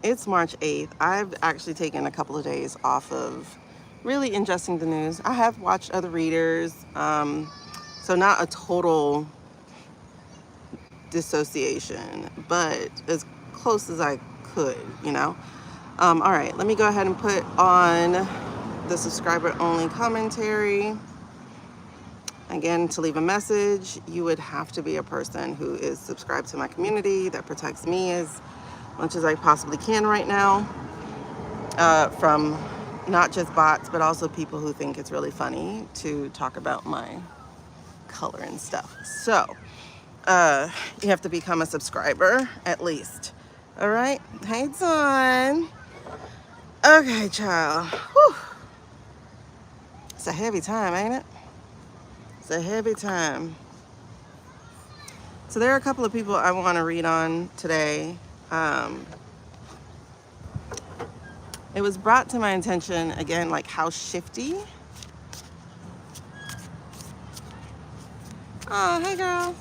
It's March 8th. I've actually taken a couple of days off of really ingesting the news. I have watched other readers, so not a total dissociation, but as close as I could, you know. All right, let me go ahead and put on the subscriber only commentary. Again, to leave a message, you would have to be a person who is subscribed to my community that protects me as much as I possibly can right now, from not just bots, but also people who think it's really funny to talk about my color and stuff. So, you have to become a subscriber at least. All right. Hey, Dawn. Okay, child. Whew. It's a heavy time, ain't it? It's a heavy time. So there are a couple of people I want to read on today. It was brought to my attention again, like how shifty. Oh, hey, girl.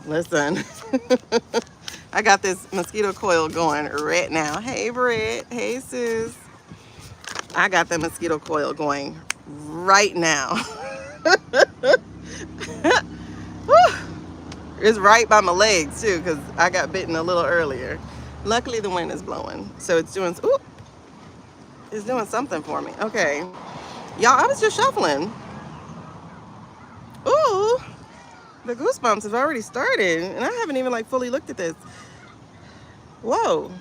Listen, I got this mosquito coil going right now. Hey, Britt. Hey, sis. I got the mosquito coil going right now. It's right by my legs, too, because I got bitten a little earlier. Luckily, the wind is blowing, so it's doing, ooh, it's doing something for me. Okay. Y'all, I was just shuffling. Ooh, the goosebumps have already started, and I haven't even, like, fully looked at this. Whoa.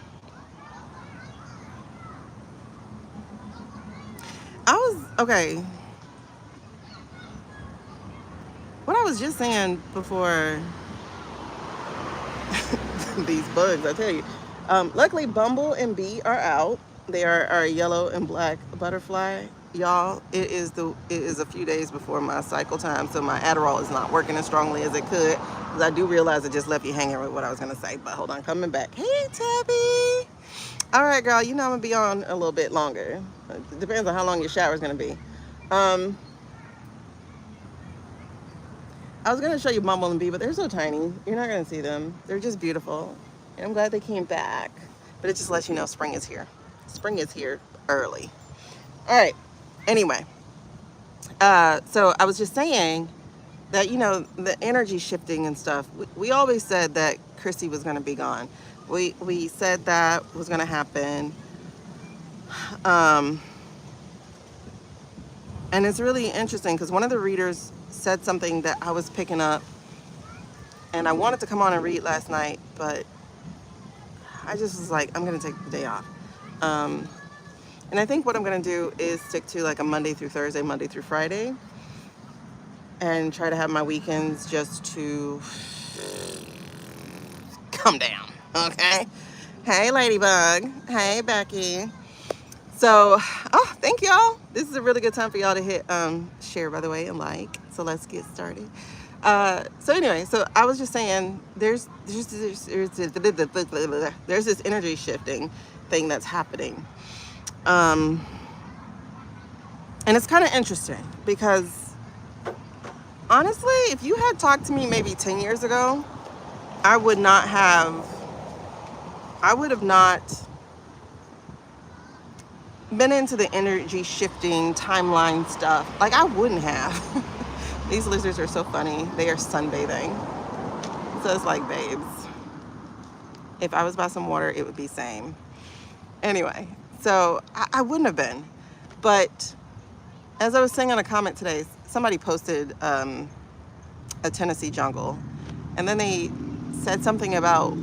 Okay. What I was just saying before these bugs, I tell you. Luckily, Bumble and Bee are out. They are a yellow and black butterfly. Y'all, it is a few days before my cycle time, so my Adderall is not working as strongly as it could. Because I do realize I just left you hanging with what I was going to say. But hold on, coming back. Hey, Tabby. All right, girl, you know I'm going to be on a little bit longer. It depends on how long your shower is going to be. I was going to show you Bumble and Bee, but they're so tiny. You're not going to see them. They're just beautiful. And I'm glad they came back. But it just lets you know spring is here. Spring is here early. All right. Anyway. So I was just saying that, you know, the energy shifting and stuff. We always said that Chrissy was going to be gone. We said that was going to happen. And it's really interesting because one of the readers said something that I was picking up, and I wanted to come on and read last night, but I just was like, I'm going to take the day off. And I think what I'm going to do is stick to like a Monday through Thursday, Monday through Friday, and try to have my weekends just to come down. Okay. Hey, Ladybug. Hey, Becky. So, oh, thank y'all. This is a really good time for y'all to hit share, by the way, and like. So let's get started. So anyway, so I was just saying, there's this energy shifting thing that's happening, and it's kind of interesting because honestly, if you had talked to me maybe 10 years ago, I would have not been into the energy shifting timeline stuff. Like, I wouldn't have. These lizards are so funny. They are sunbathing. So it's like, babes, if I was by some water, it would be same. Anyway, so I wouldn't have been. But as I was saying on a comment today, somebody posted a Tennessee jungle. And then they said something about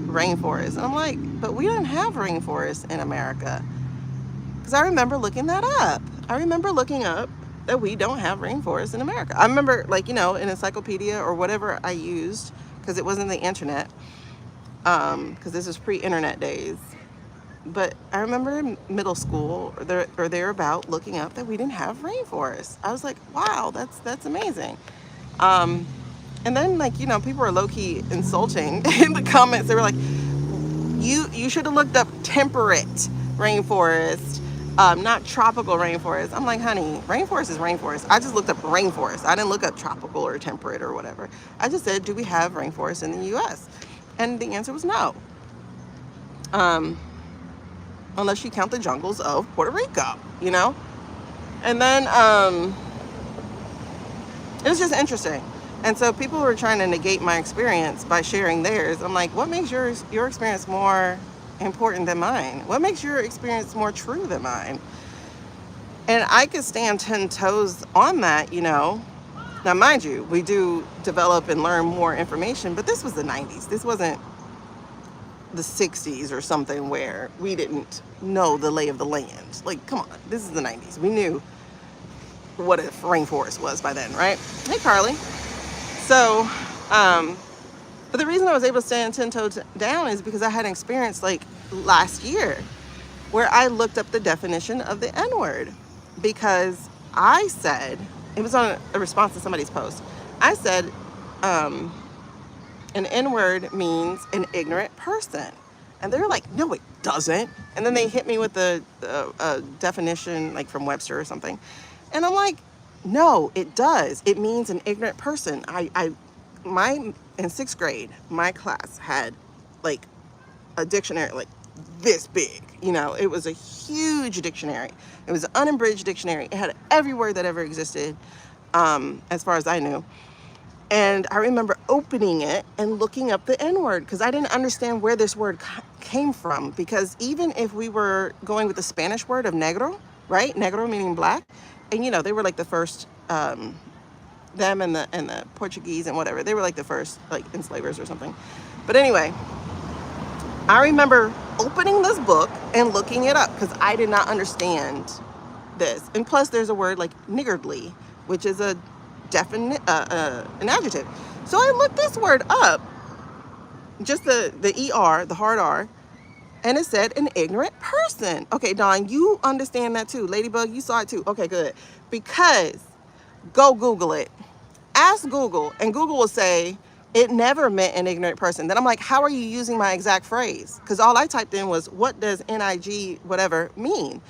rainforest. And I'm like, but we don't have rainforests in America. Because I remember looking that up. I remember looking up that we don't have rainforests in America. I remember, like, you know, an encyclopedia or whatever I used, because it wasn't the internet, because this is pre-internet days. But I remember in middle school or thereabout looking up that we didn't have rainforests. I was like, wow, that's amazing. And then, like, you know, people were low-key insulting in the comments. They were like, you should have looked up temperate rainforest, not tropical rainforest. I'm like, honey, rainforest is rainforest. I just looked up rainforest. I didn't look up tropical or temperate or whatever. I just said, do we have rainforests in the U.S.? And the answer was no. um, unless you count the jungles of Puerto Rico, you know? And then it was just interesting. And so people were trying to negate my experience by sharing theirs. I'm like, what makes your experience more important than mine? What makes your experience more true than mine? And I could stand 10 toes on that, you know. Now, mind you, we do develop and learn more information, but this was the 90s. This wasn't the 60s or something where we didn't know the lay of the land. Like, come on, this is the 90s. We knew what a rainforest was by then, right? Hey, Carly. So, but the reason I was able to stand 10 toes down is because I had an experience like last year where I looked up the definition of the N-word, because I said, it was on a response to somebody's post. I said, an N-word means an ignorant person. And they were like, no, it doesn't. And then they hit me with the definition, like from Webster or something. And I'm like, no, it does. It means an ignorant person. In sixth grade, my class had like a dictionary like this big. You know, it was a huge dictionary. It was an unabridged dictionary. It had every word that ever existed, as far as I knew. And I remember opening it and looking up the N-word because I didn't understand where this word came from. Because even if we were going with the Spanish word of negro, right? Negro meaning black. And, you know, they were like the first, them and the Portuguese and whatever. They were like the first, like, enslavers or something. But anyway, I remember opening this book and looking it up because I did not understand this. And plus there's a word like niggardly, which is a definite an adjective. So I looked this word up, just the ER, the hard R, and it said an ignorant person. Okay, Dawn, you understand that too. Ladybug, you saw it too. Okay, good. Because go Google it. Ask Google, and Google will say it never meant an ignorant person. Then I'm like, how are you using my exact phrase? Because all I typed in was, what does NIG whatever mean?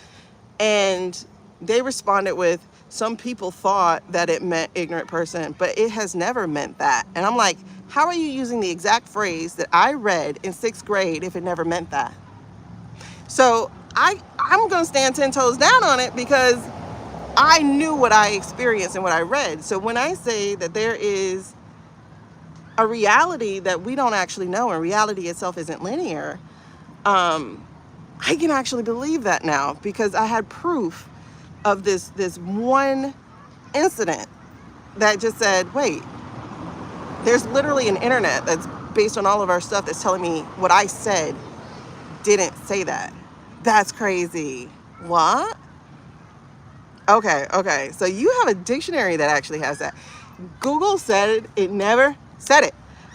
And they responded with, some people thought that it meant ignorant person, but it has never meant that. And I'm like, how are you using the exact phrase that I read in sixth grade if it never meant that? So I'm going to stand 10 toes down on it because I knew what I experienced and what I read. So when I say that there is a reality that we don't actually know, and reality itself isn't linear, I can actually believe that now because I had proof of this one incident that just said, wait, there's literally an internet that's based on all of our stuff that's telling me what I said didn't say that. That's crazy. What? Okay. So you have a dictionary that actually has that. Google said it never said it.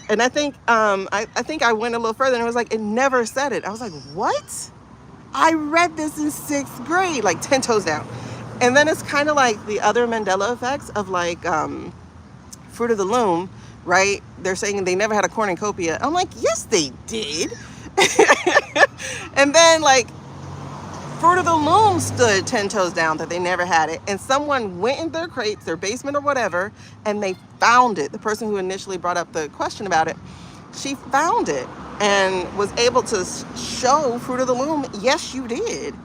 And I think I think I went a little further and it was like, it never said it. I was like, what? I read this in sixth grade, like 10 toes down. And then it's kind of like the other Mandela effects of like Fruit of the Loom, right? They're saying they never had a cornucopia. I'm like, yes, they did. And then like Fruit of the Loom stood 10 toes down that they never had it. And someone went in their crates, their basement or whatever, and they found it. The person who initially brought up the question about it, she found it and was able to show Fruit of the Loom, yes, you did,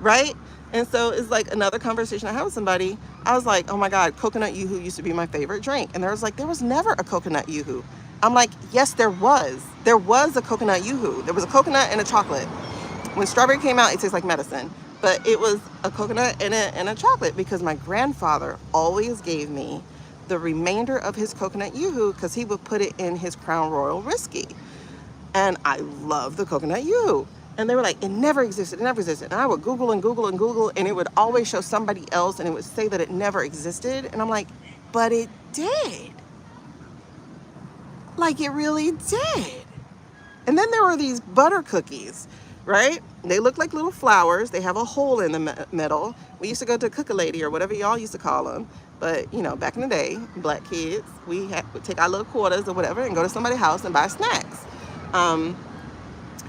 right? And so it's like another conversation I had with somebody. I was like, oh my God, coconut yoo-hoo used to be my favorite drink. And there was like, there was never a coconut yoo-hoo. I'm like, yes, there was. There was a coconut yoo-hoo. There was a coconut and a chocolate. When strawberry came out, it tastes like medicine. But it was a coconut and a chocolate because my grandfather always gave me the remainder of his coconut yoo-hoo because he would put it in his Crown Royal whiskey. And I love the coconut yoo-hoo. And they were like, it never existed, it never existed. And I would Google and Google and Google, and it would always show somebody else, and it would say that it never existed. And I'm like, but it did. Like, it really did. And then there were these butter cookies, right? They look like little flowers. They have a hole in the middle. We used to go to Cook-a-Lady or whatever y'all used to call them. But, you know, back in the day, black kids, would take our little quarters or whatever and go to somebody's house and buy snacks.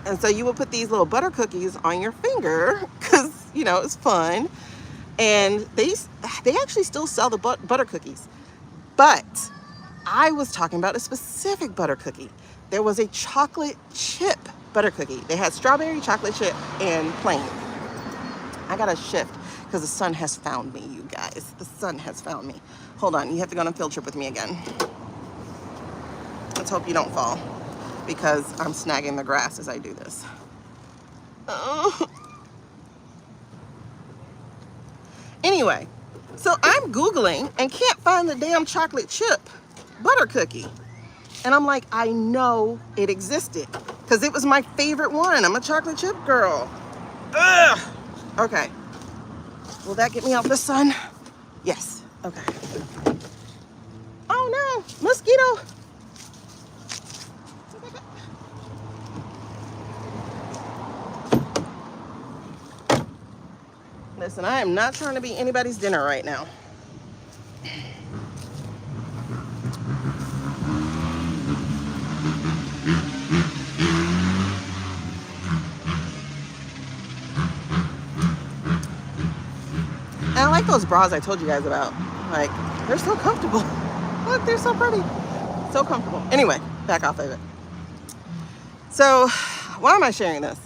And so you would put these little butter cookies on your finger because, you know, it's fun. And they actually still sell the butter cookies. But I was talking about a specific butter cookie. There was a chocolate chip butter cookie. They had strawberry, chocolate chip, and plain. I got to shift because the sun has found me, you guys. The sun has found me. Hold on, you have to go on a field trip with me again. Let's hope you don't fall because I'm snagging the grass as I do this. Anyway, so I'm Googling and can't find the damn chocolate chip butter cookie. And I'm like, I know it existed because it was my favorite one. I'm a chocolate chip girl. Ugh. Okay. Will that get me out the sun? Yes. Okay. Oh no, mosquito. Listen, I am not trying to be anybody's dinner right now. And I like those bras I told you guys about. Like, they're so comfortable. Look, they're so pretty. So comfortable. Anyway, back off of it. So, why am I sharing this?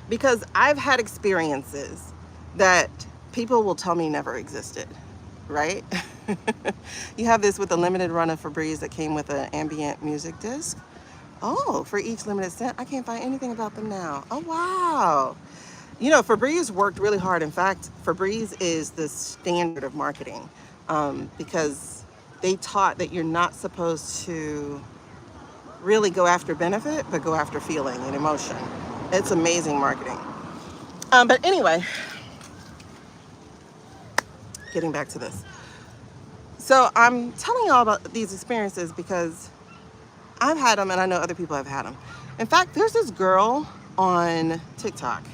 Because I've had experiences that people will tell me never existed, right? You have this with a limited run of Febreze that came with an ambient music disc. Oh, for each limited scent, I can't find anything about them now. Oh, wow. You know, Febreze worked really hard. In fact, Febreze is the standard of marketing because they taught that you're not supposed to really go after benefit, but go after feeling and emotion. It's amazing marketing. But anyway, getting back to this. So I'm telling y'all about these experiences because I've had them and I know other people have had them. In fact, there's this girl on TikTok.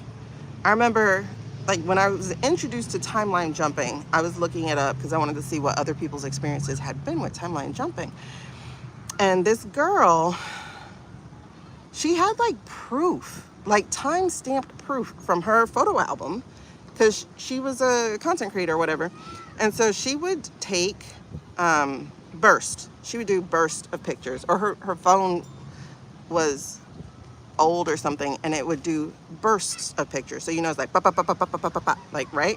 I remember, like, when I was introduced to timeline jumping, I was looking it up because I wanted to see what other people's experiences had been with timeline jumping. And this girl, she had like proof, like time-stamped proof from her photo album because she was a content creator or whatever. And so she would take burst. She would do burst of pictures, or her phone was old or something, and it would do bursts of pictures. So, you know, it's like, like, right?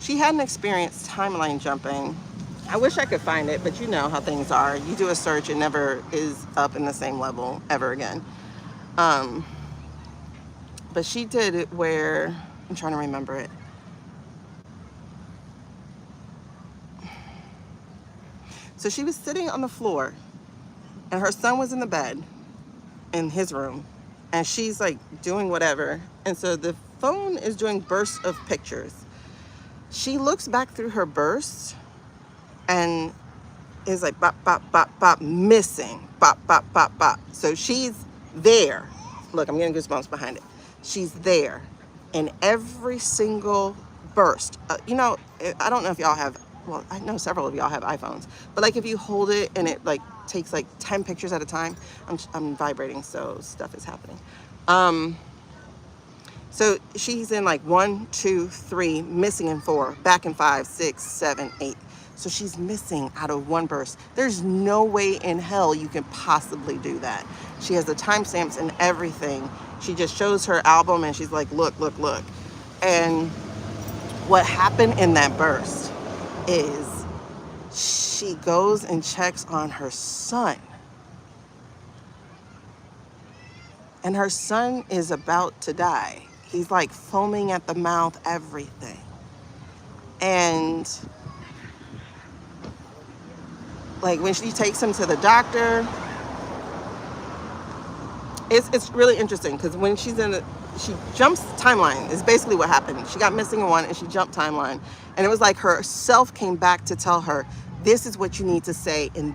She hadn't experienced timeline jumping. I wish I could find it, but you know how things are. You do a search, it never is up in the same level ever again. But she did it where, I'm trying to remember it. So she was sitting on the floor and her son was in the bed in his room and she's like doing whatever. And so the phone is doing bursts of pictures. She looks back through her bursts and is like bop, bop, bop, bop, missing, bop, bop, bop, bop. So she's there. Look, I'm getting goosebumps behind it. She's there in every single burst. You know, I don't know if y'all have, well, I know several of y'all have iPhones, but like if you hold it and it like takes like 10 pictures at a time, I'm vibrating, so stuff is happening. So she's in like 1, 2, 3, missing in 4, back in 5, 6, 7, 8. So she's missing out of one burst. There's no way in hell you can possibly do that. She has the timestamps and everything. She just shows her album and she's like, look, look, look. And what happened in that burst is she goes and checks on her son. And her son is about to die. He's like foaming at the mouth, everything. And like when she takes him to the doctor, it's really interesting because when she jumps timeline is basically what happened. She got missing in one and she jumped timeline. And it was like her self came back to tell her, this is what you need to say in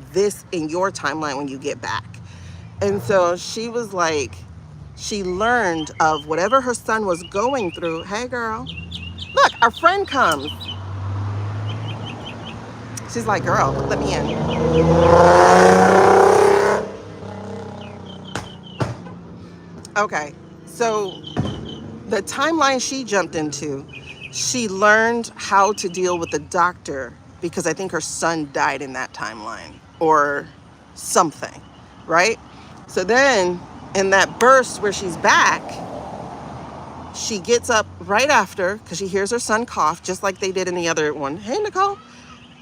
your timeline when you get back. And so she was like, she learned of whatever her son was going through. Hey girl, look, our friend comes. She's like, girl, let me in. Okay, so the timeline she jumped into, she learned how to deal with the doctor because I think her son died in that timeline or something, right? So then in that burst where she's back, she gets up right after because she hears her son cough, just like they did in the other one. Hey, Nicole.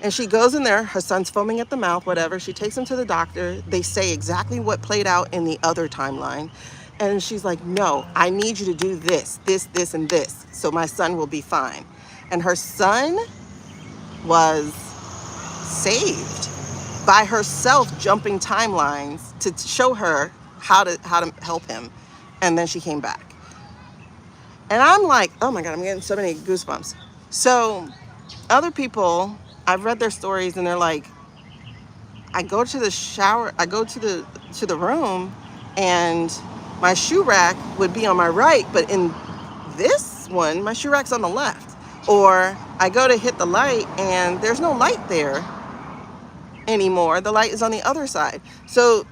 And she goes in there, her son's foaming at the mouth, whatever. She takes him to the doctor. They say exactly what played out in the other timeline. And she's like, no, I need you to do this, this, and this, so my son will be fine. And her son was saved by herself jumping timelines to show her how to help him. And then she came back. And I'm like, oh my God, I'm getting so many goosebumps. So other people, I've read their stories and they're like, I go to the shower, I go to the room and my shoe rack would be on my right, but in this one, my shoe rack's on the left. Or I go to hit the light and there's no light there anymore. The light is on the other side. So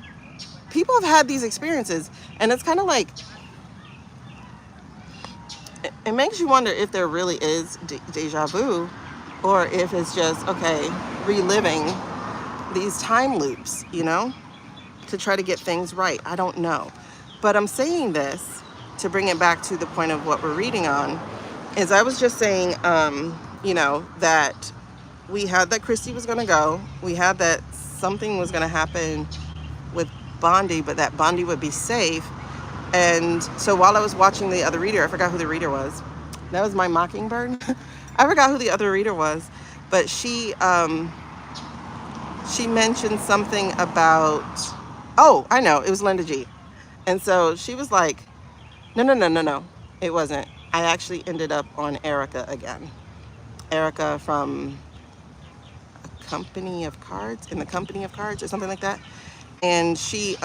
people have had these experiences, and it's kind of like, it makes you wonder if there really is deja vu, or if it's just, okay, reliving these time loops, you know, to try to get things right. I don't know. But I'm saying this to bring it back to the point of what we're reading on, is I was just saying, you know, that we had that Christy was going to go. We had that something was going to happen with Bondi, but that Bondi would be safe. And so while I was watching the other reader, I forgot who the reader was. That was my mockingbird. I forgot who the other reader was, but she mentioned something about, oh, I know, it was Linda G. And so she was like, no, it wasn't. I actually ended up on Erica again. Erica from a company of cards, in the company of cards or something like that. And she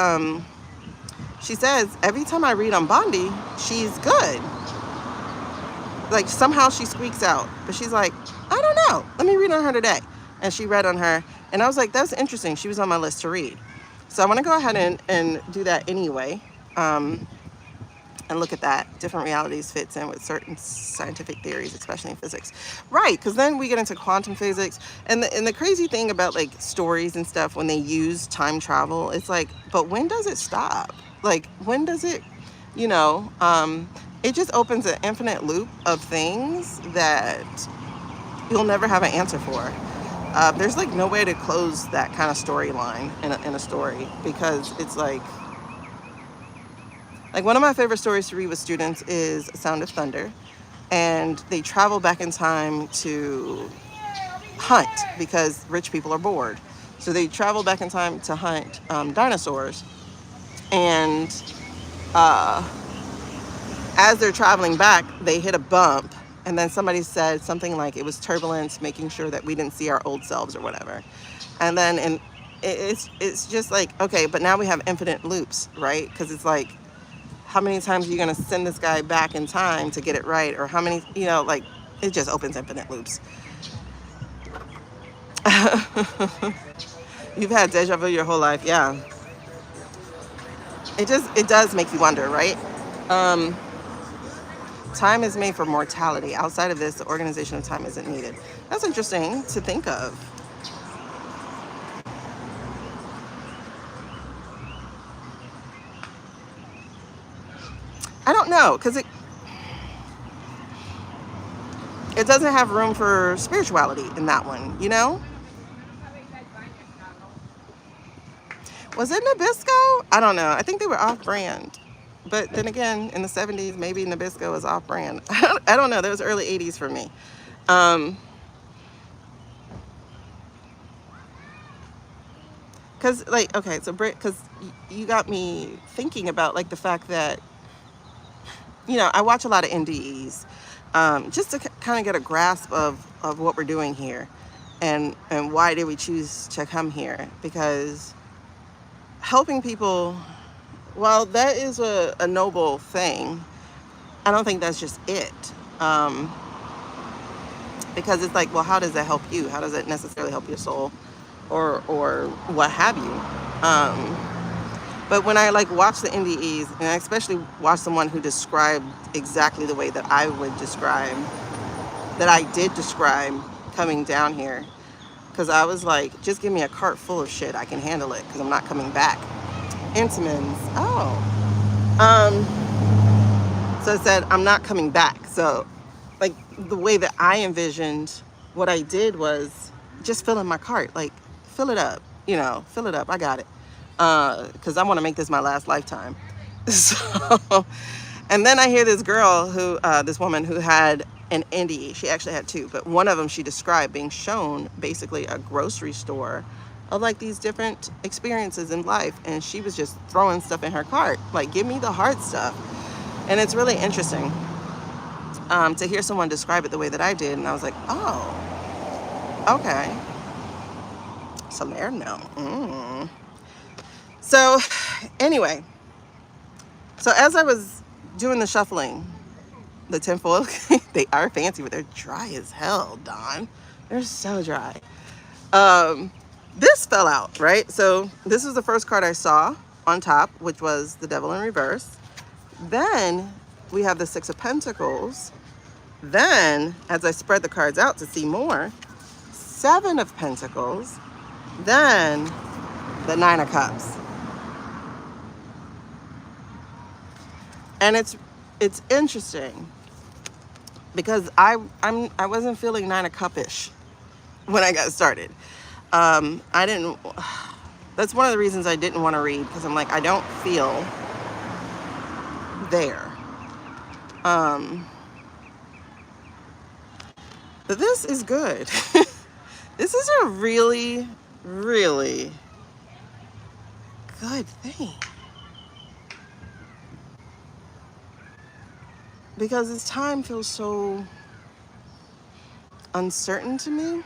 says, every time I read on Bondi, she's good. Like somehow she squeaks out, but she's like, I don't know, let me read on her today. And she read on her, and I was like, that's interesting. She was on my list to read. So I want to go ahead and do that anyway, and look at that. Different realities fits in with certain scientific theories, especially in physics. Right, because then we get into quantum physics. And the crazy thing about like stories and stuff, when they use time travel, it's like, but when does it stop? Like, when does it, you know, it just opens an infinite loop of things that you'll never have an answer for. There's like no way to close that kind of storyline in a story, because it's like one of my favorite stories to read with students is Sound of Thunder, and they travel back in time to hunt because rich people are bored. So they travel back in time to hunt dinosaurs, and as they're traveling back, they hit a bump, and then somebody said something like it was turbulence, making sure that we didn't see our old selves or whatever. And then it's just like, okay, but now we have infinite loops, right? Because it's like, how many times are you going to send this guy back in time to get it right? Or how many, you know, like, it just opens infinite loops. You've had deja vu your whole life. Yeah. It does make you wonder, right? Time is made for mortality. Outside of this, the organization of time isn't needed. That's interesting to think of. I don't know, because it doesn't have room for spirituality in that one, you know? Was it Nabisco? I don't know. I think they were off-brand. But then again, in the 70s, maybe Nabisco was off-brand. I don't know. That was early 80s for me. Because, like, okay, so because you got me thinking about, like, the fact that, you know, I watch a lot of NDEs just to kind of get a grasp of what we're doing here, and why did we choose to come here. Because helping people, well, that is a noble thing. I don't think that's just it. Because it's like, well, how does that help you? How does it necessarily help your soul, or what have you? But when I like watch the NDEs, and I especially watch someone who described exactly the way that I would describe, that I did describe coming down here, because I was like, just give me a cart full of shit, I can handle it, because I'm not coming back. Intamins. Oh. Um, so it said, I'm not coming back. So, like, the way that I envisioned what I did was just fill in my cart. Like, fill it up. You know, fill it up. I got it. Because I want to make this my last lifetime. So, and then I hear this girl who, this woman who had an indie. She actually had two, but one of them she described being shown basically a grocery store of like these different experiences in life. And she was just throwing stuff in her cart. Like, give me the hard stuff. And it's really interesting to hear someone describe it the way that I did. And I was like, oh, okay. Salerno. So anyway, so as I was doing the shuffling, the tinfoil, they are fancy, but they're dry as hell, Dawn. They're so dry. This fell out, right? So this is the first card I saw on top, which was the Devil in reverse. Then we have the Six of Pentacles. Then, as I spread the cards out to see more, Seven of Pentacles. Then the Nine of Cups. And it's interesting because I wasn't feeling Nine of Cup-ish when I got started. I didn't. That's one of the reasons I didn't want to read, because I'm like, I don't feel there. But this is good. This is a really, really good thing. Because this time feels so uncertain to me.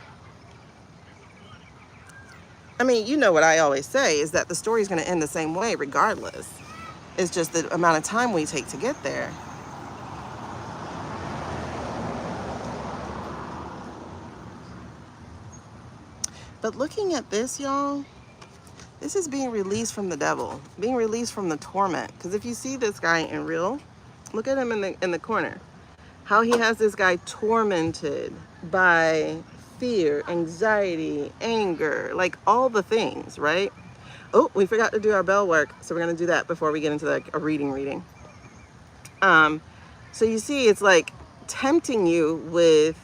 I mean, you know what I always say is that the story is going to end the same way regardless. It's just the amount of time we take to get there. But looking at this, y'all, this is being released from the devil, being released from the torment. Because if you see this guy in real, look at him in the corner. How he has this guy tormented by fear, anxiety, anger, like all the things, right? Oh, we forgot to do our bell work. So we're going to do that before we get into like a reading. So you see, it's like tempting you with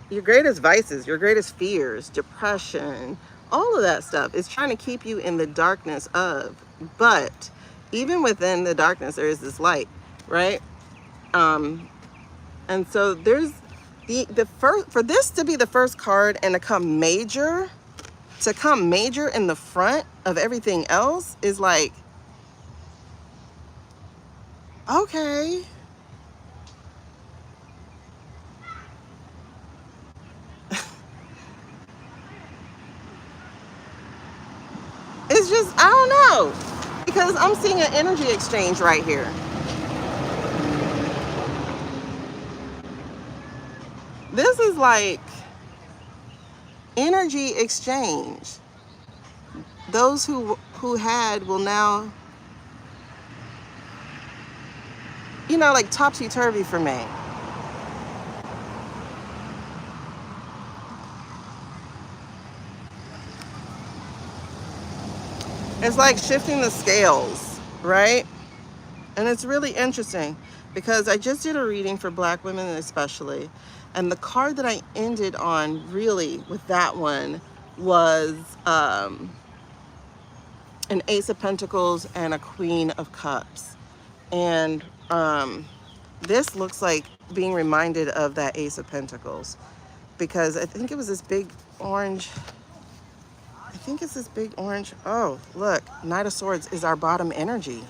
your greatest vices, your greatest fears, depression, all of that stuff. It's trying to keep you in the darkness of, but even within the darkness, there is this light, right? And so there's the first, for this to be the first card and to come major in the front of everything else is like, okay. It's just, I don't know, because I'm seeing an energy exchange right here. This is like energy exchange. Those who had will now, you know, like topsy-turvy for me. It's like shifting the scales, right? And it's really interesting because I just did a reading for Black women especially. And the card that I ended on really with that one was an Ace of Pentacles and a Queen of Cups. And this looks like being reminded of that Ace of Pentacles, because I think it was this big orange. I think it's this big orange. Oh, look, Knight of Swords is our bottom energy.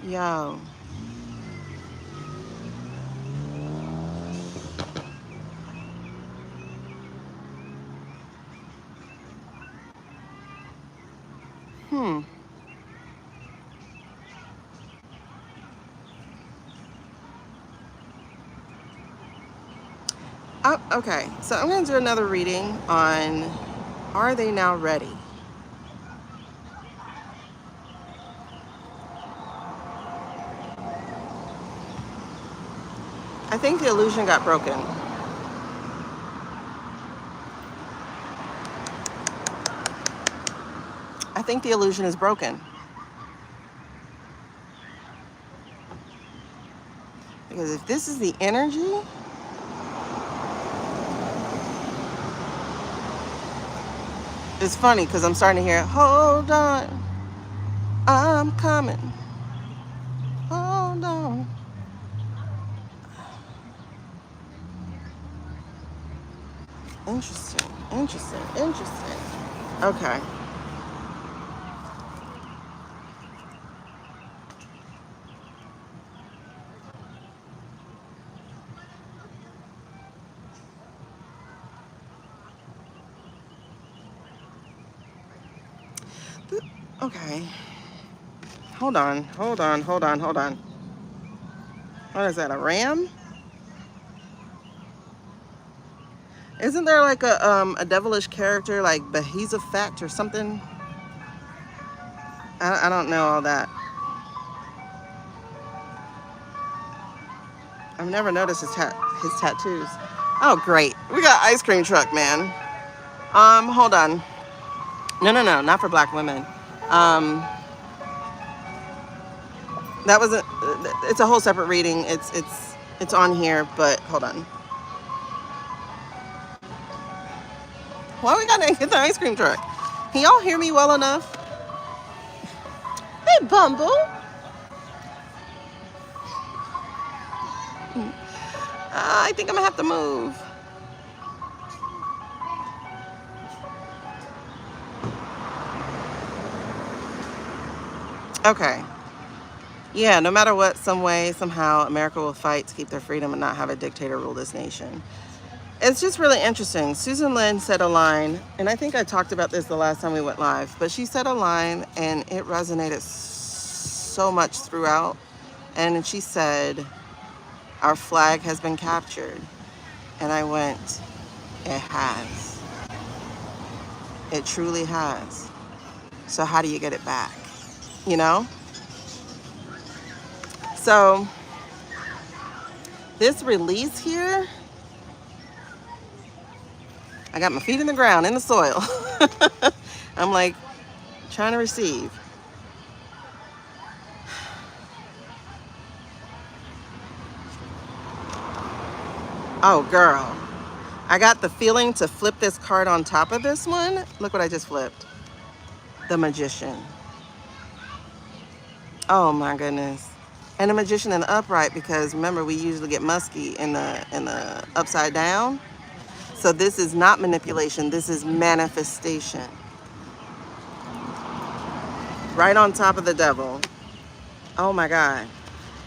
Yo. Oh, okay, so I'm going to do another reading on, are they now ready? I think the illusion got broken. I think the illusion is broken. Because if this is the energy, it's funny because I'm starting to hear, hold on, I'm coming. Hold on. Interesting, interesting, interesting. Okay. Okay. Hold on, hold on, hold on, hold on. What is that, a ram? Isn't there like a devilish character like Behizafet or something? I don't know all that. I've never noticed his tattoos. Oh, great. We got ice cream truck, man. Hold on. No, not for black women. That wasn't. It's a whole separate reading. It's on here, but hold on. Why we gotta get the ice cream truck? Can y'all hear me well enough? Hey, Bumble. I think I'm gonna have to move. Okay. Yeah, no matter what, some way, somehow, America will fight to keep their freedom and not have a dictator rule this nation. It's just really interesting. Susan Lynn said a line, and I think I talked about this the last time we went live, but she said a line and it resonated so much throughout. And she said, our flag has been captured. And I went, it has. It truly has. So how do you get it back? You know? So this release here, I got my feet in the ground, in the soil. I'm like trying to receive. Oh, girl. I got the feeling to flip this card on top of this one. Look what I just flipped. The Magician. Oh my goodness. And the Magician in the upright, because remember we usually get musky in the upside down. So this is not manipulation, this is manifestation. Right on top of the devil. Oh my God.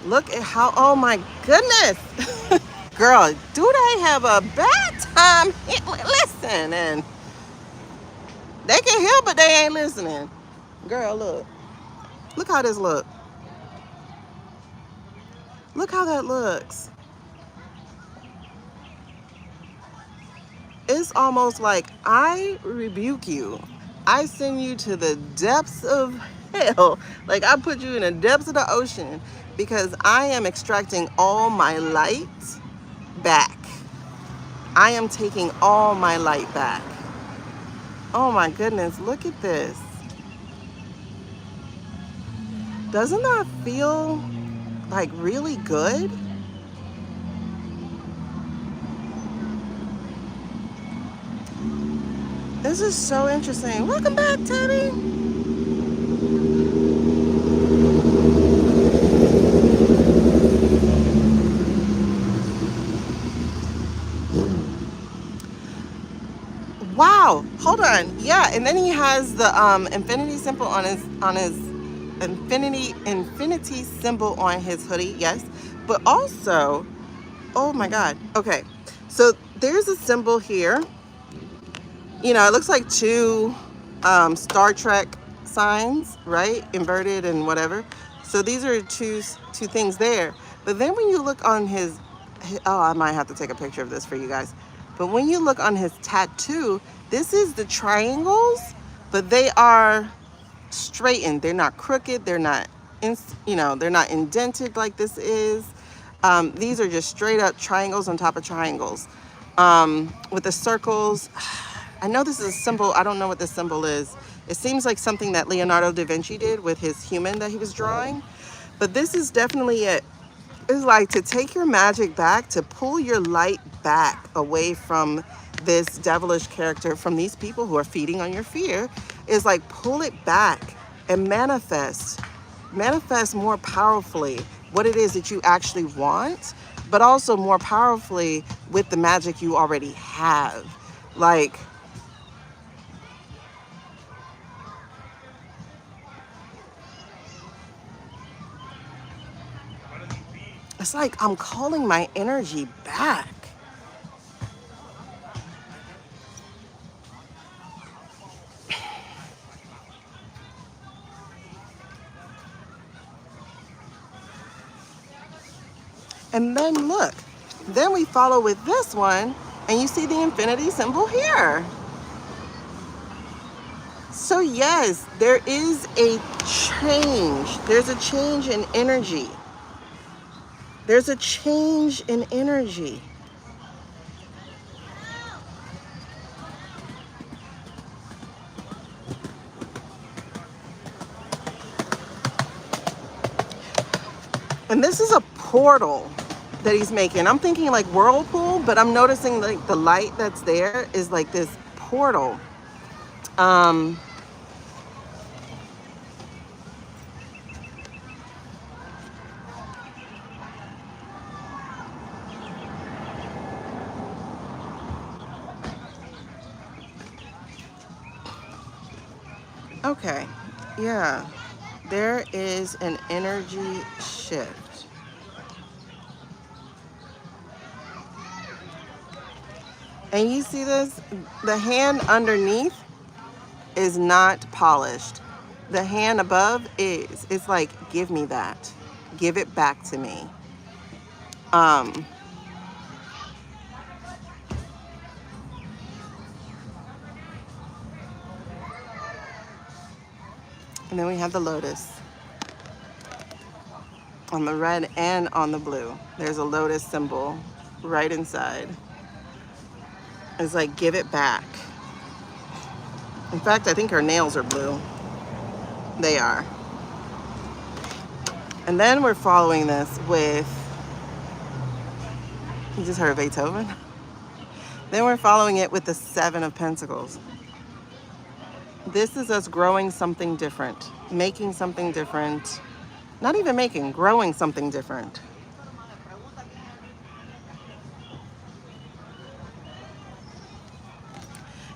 Look at how, oh my goodness. Girl, do they have a bad time? Listen, and they can hear, but they ain't listening. Girl, look. Look how this look. Look how that looks. It's almost like I rebuke you. I send you to the depths of hell. Like I put you in the depths of the ocean because I am extracting all my light back. I am taking all my light back. Oh my goodness, look at this. Doesn't that feel like really good? This is so interesting. Welcome back, Teddy. Wow, hold on. Yeah, and then he has the infinity symbol on his infinity symbol on his hoodie. Yes, but also, oh my God. Okay, so there's a symbol here. You know, it looks like two Star Trek signs, right? Inverted and whatever. So these are two things there. But then when you look on his, oh, I might have to take a picture of this for you guys. But when you look on his tattoo, this is the triangles, but they are straightened. They're not crooked. They're not, they're not indented like this is. These are just straight up triangles on top of triangles. With the circles, I know this is a symbol. I don't know what this symbol is. It seems like something that Leonardo da Vinci did with his human that he was drawing. But this is definitely it. It's like to take your magic back, to pull your light back away from this devilish character, from these people who are feeding on your fear, is like pull it back and manifest more powerfully what it is that you actually want, but also more powerfully with the magic you already have. Like, it's like I'm calling my energy back. And then look, then we follow with this one, and you see the infinity symbol here. So yes, there is a change. There's a change in energy. There's a change in energy. And this is a portal that he's making. I'm thinking like whirlpool, but I'm noticing like the light that's there is like this portal. Okay, yeah, there is an energy shift. And you see this? The hand underneath is not polished. The hand above is. It's like, give me that. Give it back to me. And then we have the lotus on the red and on the blue. There's a lotus symbol right inside. It's like, give it back. In fact, I think her nails are blue. They are. And then we're following this with, you just heard Beethoven? Then we're following it with the Seven of Pentacles. This is us growing something different, making something different. Not even making, growing something different.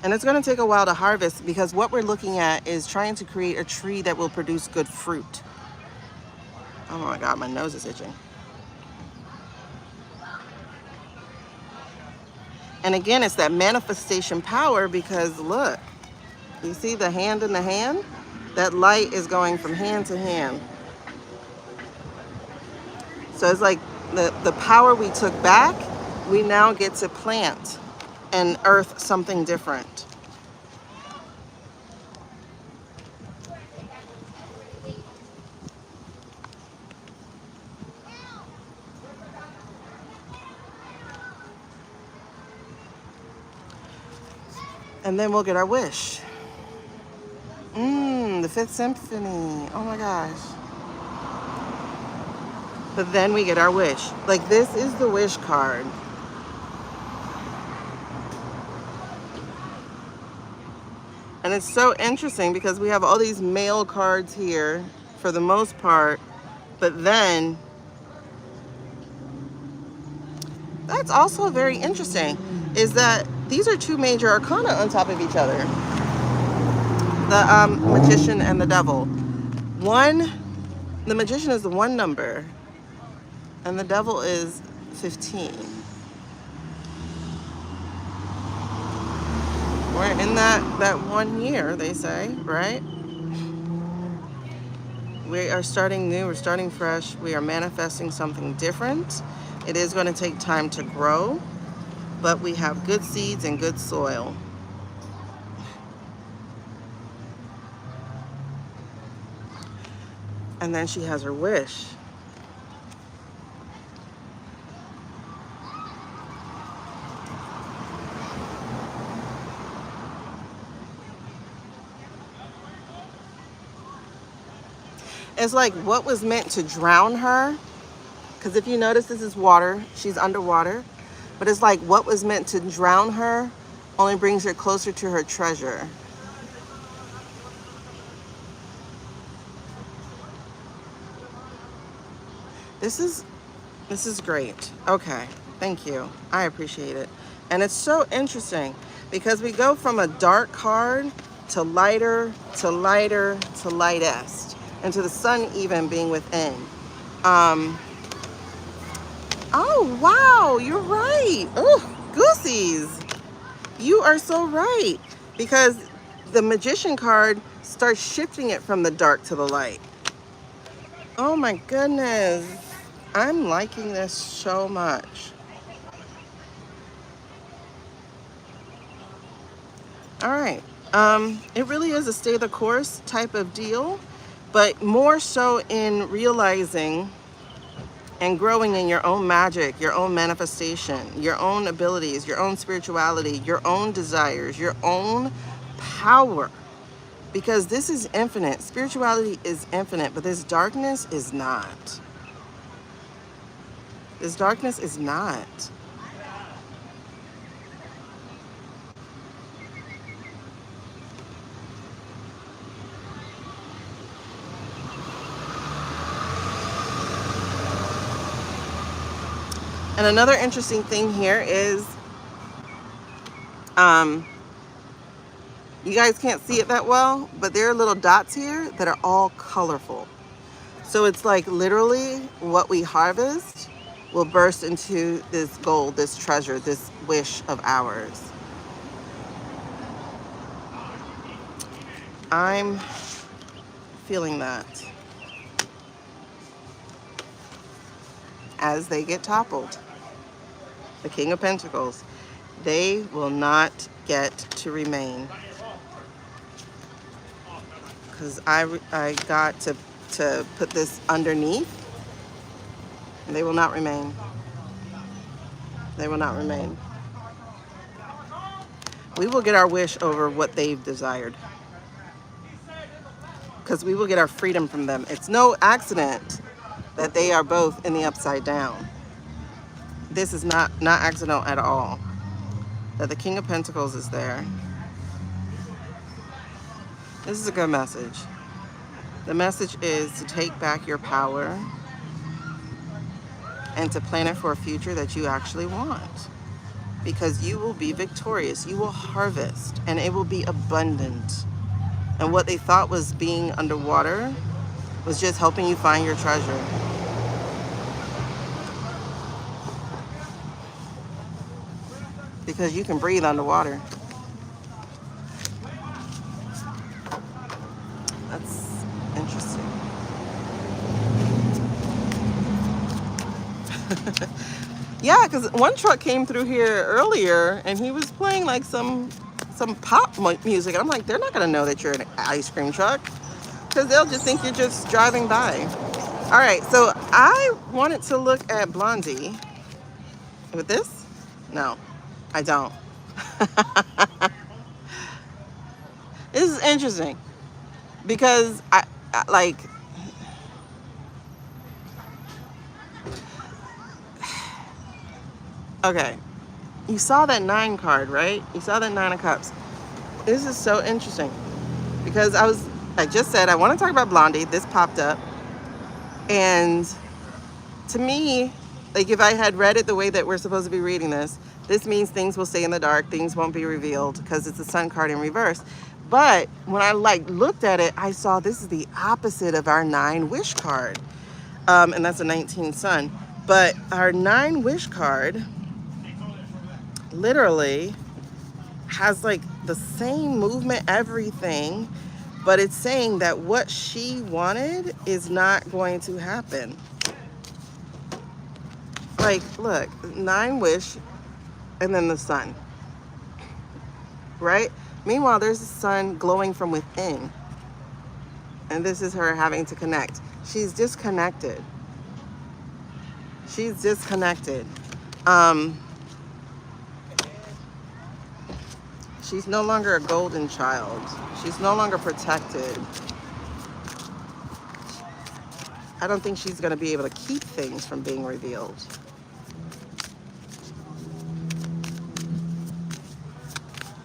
And it's going to take a while to harvest, because what we're looking at is trying to create a tree that will produce good fruit. Oh my God, my nose is itching. And again, it's that manifestation power, because look, you see the hand in the hand? That light is going from hand to hand. So it's like the power we took back, we now get to plant and earth something different. And then we'll get our wish. The Fifth Symphony. Oh my gosh. But then we get our wish. Like, this is the wish card. And it's so interesting because we have all these male cards here for the most part. But then, that's also very interesting, is that these are two major arcana on top of each other. The Magician and the Devil. The Magician is the 1 number, and the Devil is 15. We're in that 1 year, they say, right? We are starting new, we're starting fresh, we are manifesting something different. It is going to take time to grow, but we have good seeds and good soil. And then she has her wish. It's like what was meant to drown her, because if you notice, this is water. She's underwater. But it's like what was meant to drown her only brings her closer to her treasure. This is great. Okay, thank you. I appreciate it. And it's so interesting because we go from a dark card to lighter, to lighter, to lightest, and to the sun even being within. Oh, wow, you're right. Oh, goosies. You are so right. Because the magician card starts shifting it from the dark to the light. Oh my goodness. I'm liking this so much. All right. It really is a stay the course type of deal, but more so in realizing and growing in your own magic, your own manifestation, your own abilities, your own spirituality, your own desires, your own power. Because this is infinite. Spirituality is infinite, but this darkness is not. This darkness is not. And another interesting thing here is, you guys can't see it that well, but there are little dots here that are all colorful. So it's like literally what we harvest will burst into this gold, this treasure, this wish of ours. I'm feeling that as they get toppled. The King of Pentacles, they will not get to remain. Because I got to put this underneath, and they will not remain. They will not remain. We will get our wish over what they've desired. Because we will get our freedom from them. It's no accident that they are both in the upside down. This is not accidental at all. That the King of Pentacles is there. This is a good message. The message is to take back your power and to plan it for a future that you actually want. Because you will be victorious. You will harvest and it will be abundant. And what they thought was being underwater was just helping you find your treasure. Because you can breathe underwater. That's interesting. Yeah, because one truck came through here earlier and he was playing like some pop music. I'm like, they're not going to know that you're an ice cream truck because they'll just think you're just driving by. All right, so I wanted to look at Blondie with this. No, I don't. This is interesting because I like, okay, you saw that 9 card, right? You saw that 9 of Cups. This is so interesting because I just said I want to talk about Blondie. This popped up, and to me, like if I had read it the way that we're supposed to be reading this means things will stay in the dark, things won't be revealed because it's a Sun card in reverse. But when I looked at it, I saw this is the opposite of our 9 wish card, and that's a 19 Sun. But our 9 wish card literally has like the same movement, everything, but it's saying that what she wanted is not going to happen. Like, look, 9 wish, and then the sun, right? Meanwhile, there's the sun glowing from within, and this is her having to connect. She's disconnected. She's disconnected. She's no longer a golden child. She's no longer protected. I don't think she's going to be able to keep things from being revealed.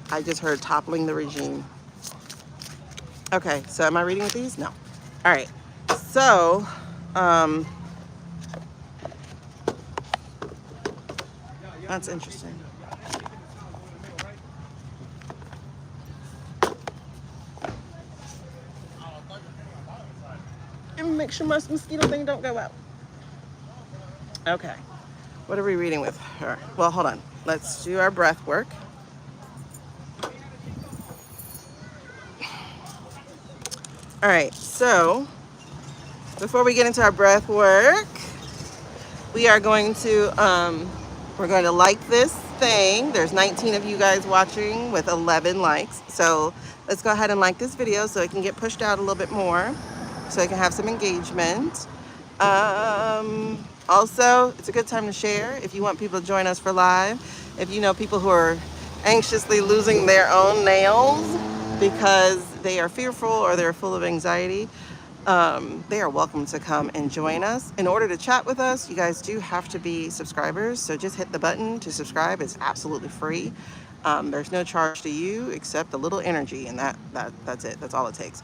I just heard toppling the regime. Okay, so am I reading with these? No. All right. So, that's interesting. And make sure my mosquito thing don't go out. Okay. What are we reading with her? Well, hold on. Let's do our breath work. All right, so before we get into our breath work, we are going to we're going to like this thing. There's 19 of you guys watching with 11 likes. So let's go ahead and like this video so it can get pushed out a little bit more, so it can have some engagement. Also, it's a good time to share if you want people to join us for live. If you know people who are anxiously losing their own nails because they are fearful or they're full of anxiety, they are welcome to come and join us. In order to chat with us, you guys do have to be subscribers, so just hit the button to subscribe. It's absolutely free. There's no charge to you except a little energy, and that's it. That's all it takes.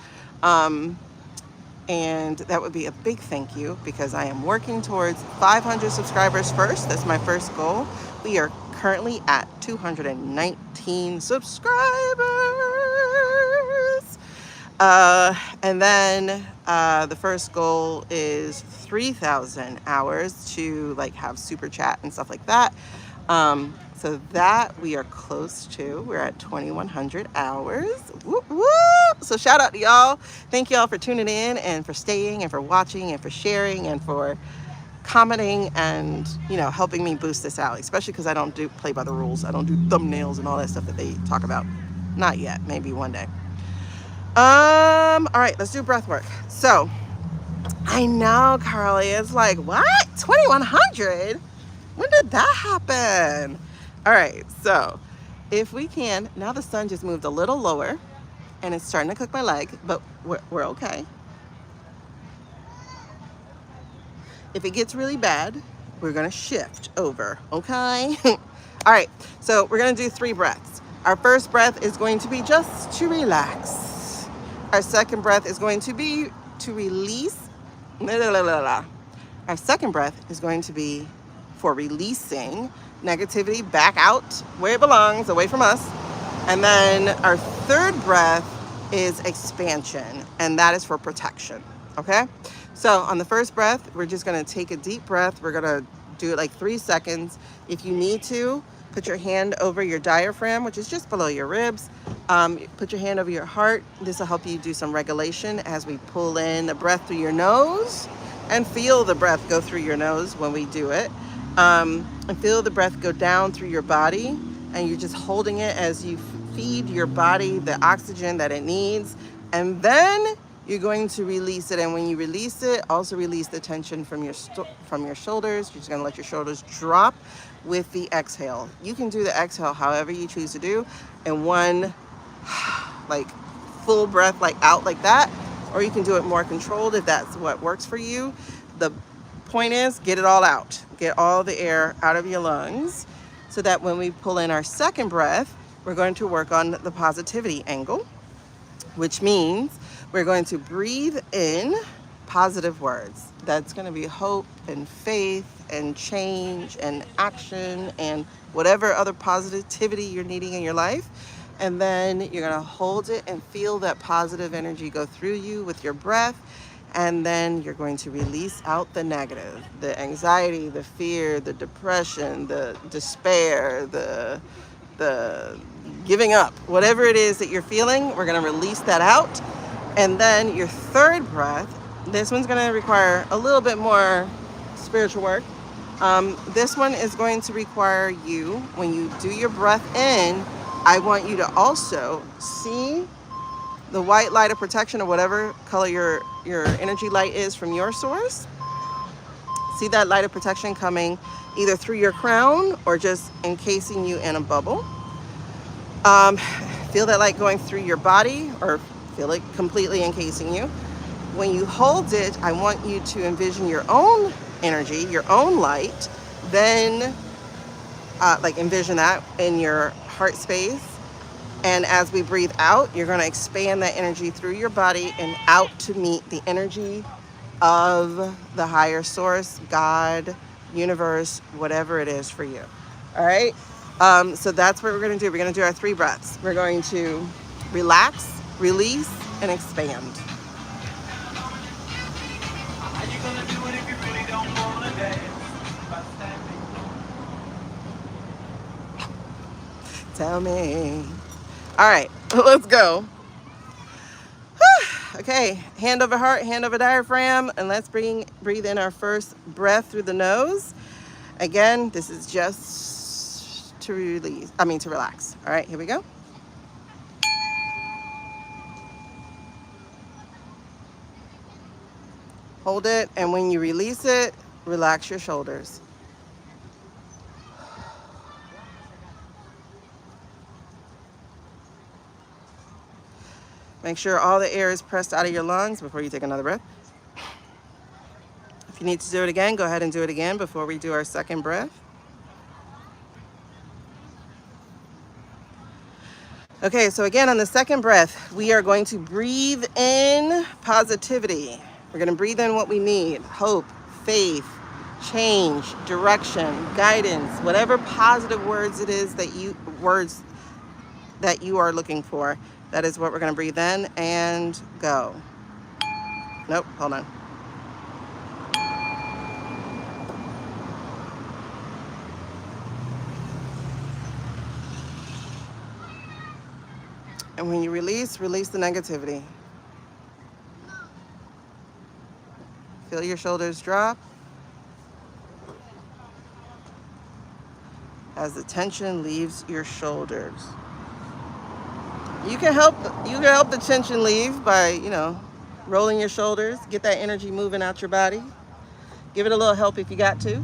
And that would be a big thank you, because I am working towards 500 subscribers first. That's my first goal. We are currently at 219 subscribers. And then the first goal is 3,000 hours to like have super chat and stuff like that. So that we are close to. We're at 2,100 hours. Whoop, whoop. So shout out to y'all. Thank y'all for tuning in and for staying and for watching and for sharing and for commenting and, you know, helping me boost this out, especially because I don't do play by the rules. I don't do thumbnails and all that stuff that they talk about. Not yet, maybe one day. All right, let's do breath work. So I know, Carly, it's like, what? 2,100? When did that happen? All right, so if we can, now the sun just moved a little lower and it's starting to cook my leg, but we're okay. If it gets really bad, we're gonna shift over, okay? All right, so we're gonna do 3 breaths. Our first breath is going to be just to relax. Our second breath is going to be to release. Our second breath is going to be for releasing negativity back out where it belongs, away from us. And then our third breath is expansion, and that is for protection, okay? So on the first breath, we're just gonna take a deep breath. We're gonna do it like 3 seconds. If you need to, put your hand over your diaphragm, which is just below your ribs. Put your hand over your heart. This will help you do some regulation as we pull in the breath through your nose, and feel the breath go through your nose when we do it. And feel the breath go down through your body, and you're just holding it as you feed your body the oxygen that it needs. And then you're going to release it. And when you release it, also release the tension from your shoulders. You're just gonna let your shoulders drop with the exhale. You can do the exhale however you choose to do, in one like full breath, like out like that, or you can do it more controlled if that's what works for you. The point is, get it all out. Get all the air out of your lungs, so that when we pull in our second breath, we're going to work on the positivity angle, which means we're going to breathe in positive words. That's going to be hope and faith and change and action and whatever other positivity you're needing in your life. And then you're going to hold it and feel that positive energy go through you with your breath. And then you're going to release out the negative, the anxiety, the fear, the depression, the despair, the giving up, whatever it is that you're feeling, we're going to release that out. And then your third breath, this one's going to require a little bit more spiritual work. This one is going to require you, when you do your breath in, I want you to also see the white light of protection, or whatever color your energy light is from your source. See that light of protection coming either through your crown or just encasing you in a bubble. Feel that light going through your body, or feel it completely encasing you. when you hold it, I want you to envision your own energy, your own light. Then like envision that in your heart space. And as we breathe out, you're going to expand that energy through your body and out to meet the energy of the higher source, God, universe, whatever it is for you. All right. So that's what we're going to do. We're going to do our 3 breaths. We're going to relax, release, and expand. How you gonna do it if you really don't wanna dance? Tell me. All right, let's go. Okay, hand over heart, hand over diaphragm, and let's breathe in our first breath through the nose. Again, this is just to relax. All right, here we go. Hold it, and when you release it, relax your shoulders. Make sure all the air is pressed out of your lungs before you take another breath. If you need to do it again, go ahead and do it again before we do our second breath. Okay, so again, on the second breath, we are going to breathe in positivity. We're going to breathe in what we need: hope, faith, change, direction, guidance, whatever positive words it is that you are looking for. That is what we're going to breathe in and go. Nope, hold on. And when you release the negativity. Feel your shoulders drop as the tension leaves your shoulders. You can help the tension leave by, rolling your shoulders, get that energy moving out your body. Give it a little help if you got to.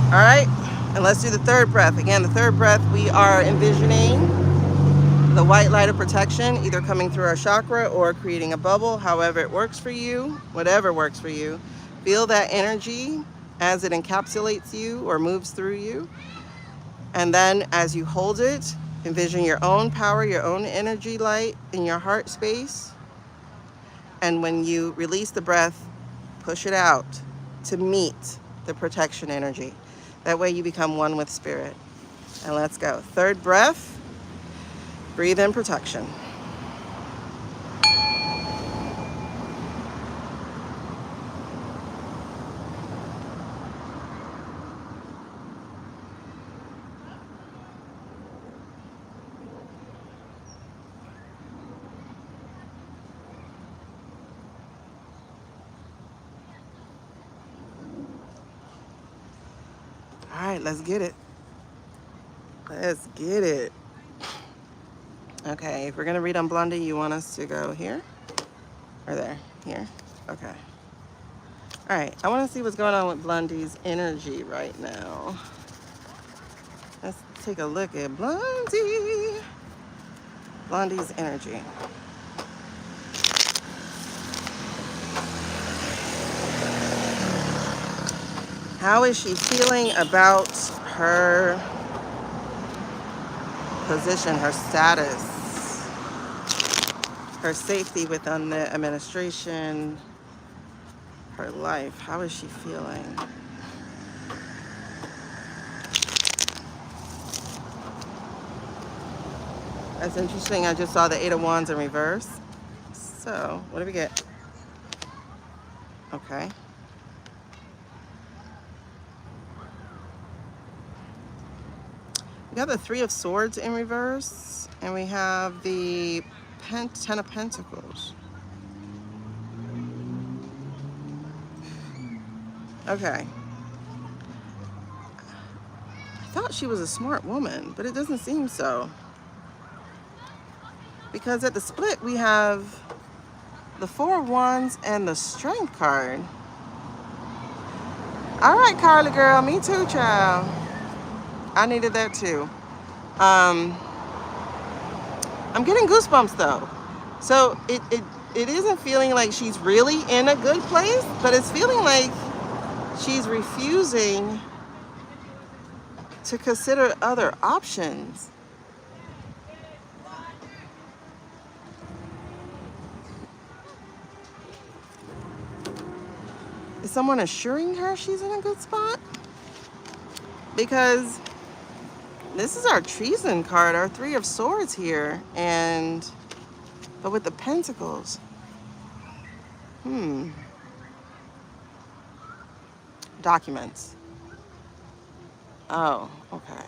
All right, and let's do the third breath. Again, the third breath, we are envisioning the white light of protection, either coming through our chakra or creating a bubble, however it works for you, whatever works for you. Feel that energy as it encapsulates you or moves through you. And then as you hold it, envision your own power, your own energy light in your heart space. And when you release the breath, push it out to meet the protection energy. That way you become one with spirit. And let's go. Third breath, breathe in protection. All right, let's get it. Let's get it. Okay, if we're gonna read on Blondie, you want us to go here or there? Here? Okay. All right, I wanna see what's going on with Blondie's energy right now. Let's take a look at Blondie. Blondie's energy. How is she feeling about her position, her status, her safety within the administration, her life? How is she feeling? That's interesting. I just saw the 8 of Wands in reverse. So, what do we get? Okay. We have the 3 of Swords in reverse, and we have the 10 of Pentacles. Okay. I thought she was a smart woman, but it doesn't seem so. Because at the split, we have the 4 of Wands and the Strength card. All right, Carly girl, me too, child. I needed that too. I'm getting goosebumps though. So it isn't feeling like she's really in a good place, but it's feeling like she's refusing to consider other options. Is someone assuring her she's in a good spot? Because this is our treason card, our Three of Swords here, but with the Pentacles. Documents. Oh, okay.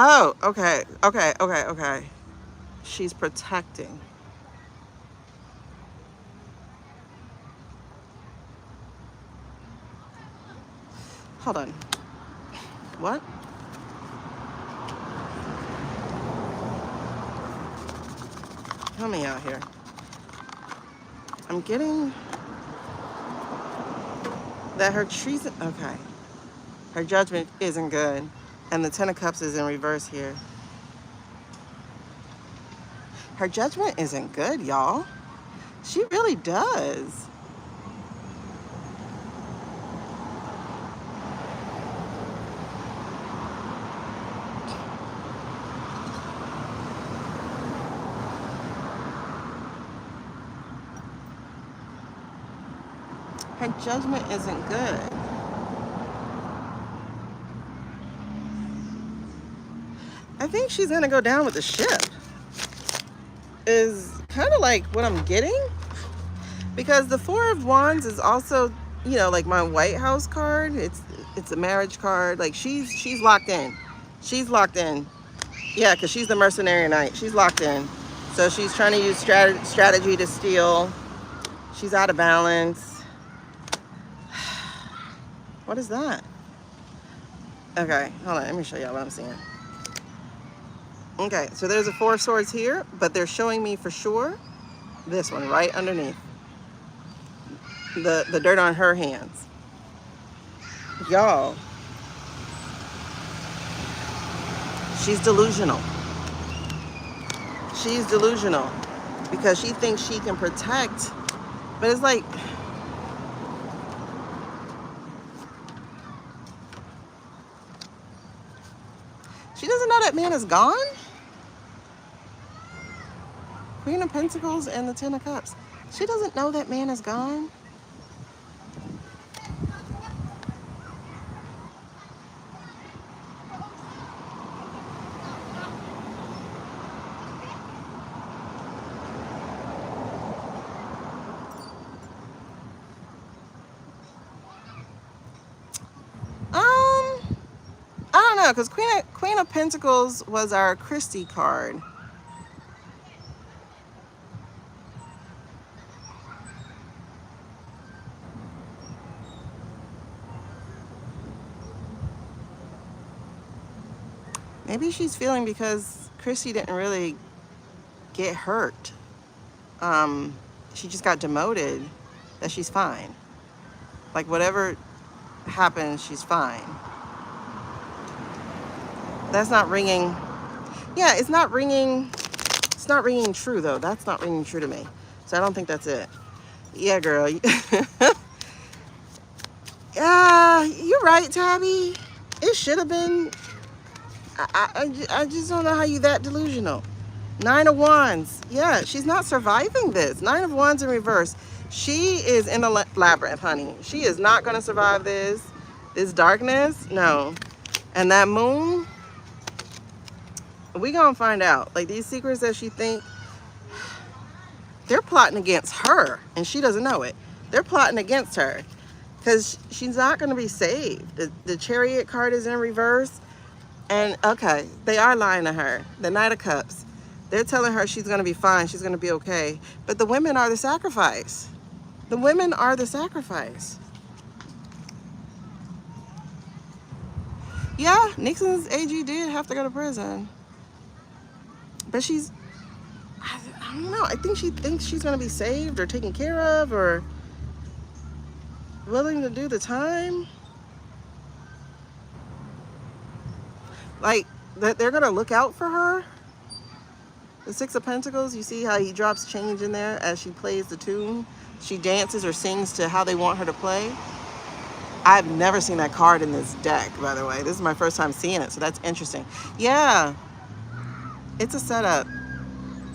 Oh, okay. She's protecting. Hold on. What? Help me out here. I'm getting that her treason, okay. Her judgment isn't good. And the Ten of Cups is in reverse here. Her judgment isn't good, y'all. She really does. Her judgment isn't good. I think she's gonna go down with the ship. Is kind of like what I'm getting. Because the Four of Wands is also, you know, like my White House card. It's a marriage card. Like she's locked in. She's locked in. Yeah, because she's the mercenary knight. She's locked in. So she's trying to use strategy to steal. She's out of balance. What is that? Okay, hold on. Let me show y'all what I'm seeing. Okay, so there's a Four of Swords here, but they're showing me for sure this one right underneath. The dirt on her hands. Y'all, she's delusional. She's delusional because she thinks she can protect, but it's like, she doesn't know that man is gone? Queen of Pentacles and the Ten of Cups. She doesn't know that man is gone? I don't know, because Queen of Pentacles was our Christie card. Maybe she's feeling because Christy didn't really get hurt. She just got demoted, that she's fine. Like whatever happens, she's fine. That's not ringing. Yeah, it's not ringing true though. That's not ringing true to me. So I don't think that's it. Yeah, girl. Yeah, you're right, Tabby. It should have been. I just don't know how you that delusional. Nine of Wands. Yeah, she's not surviving this. Nine of Wands in reverse. She is in the labyrinth, honey. She is not going to survive this darkness. No. And that moon, we going to find out. Like these secrets that she think, they're plotting against her and she doesn't know it. They're plotting against her because she's not going to be saved. The Chariot card is in reverse. And okay, they are lying to her. The Knight of Cups. They're telling her she's going to be fine. She's going to be okay. But the women are the sacrifice. The women are the sacrifice. Yeah, Nixon's AG did have to go to prison. But she's, I don't know. I think she thinks she's going to be saved or taken care of or willing to do the time. Like, that they're gonna look out for her. The Six of Pentacles, you see how he drops change in there as she plays the tune? She dances or sings to how they want her to play. I've never seen that card in this deck, by the way. This is my first time seeing it, so that's interesting. Yeah, it's a setup.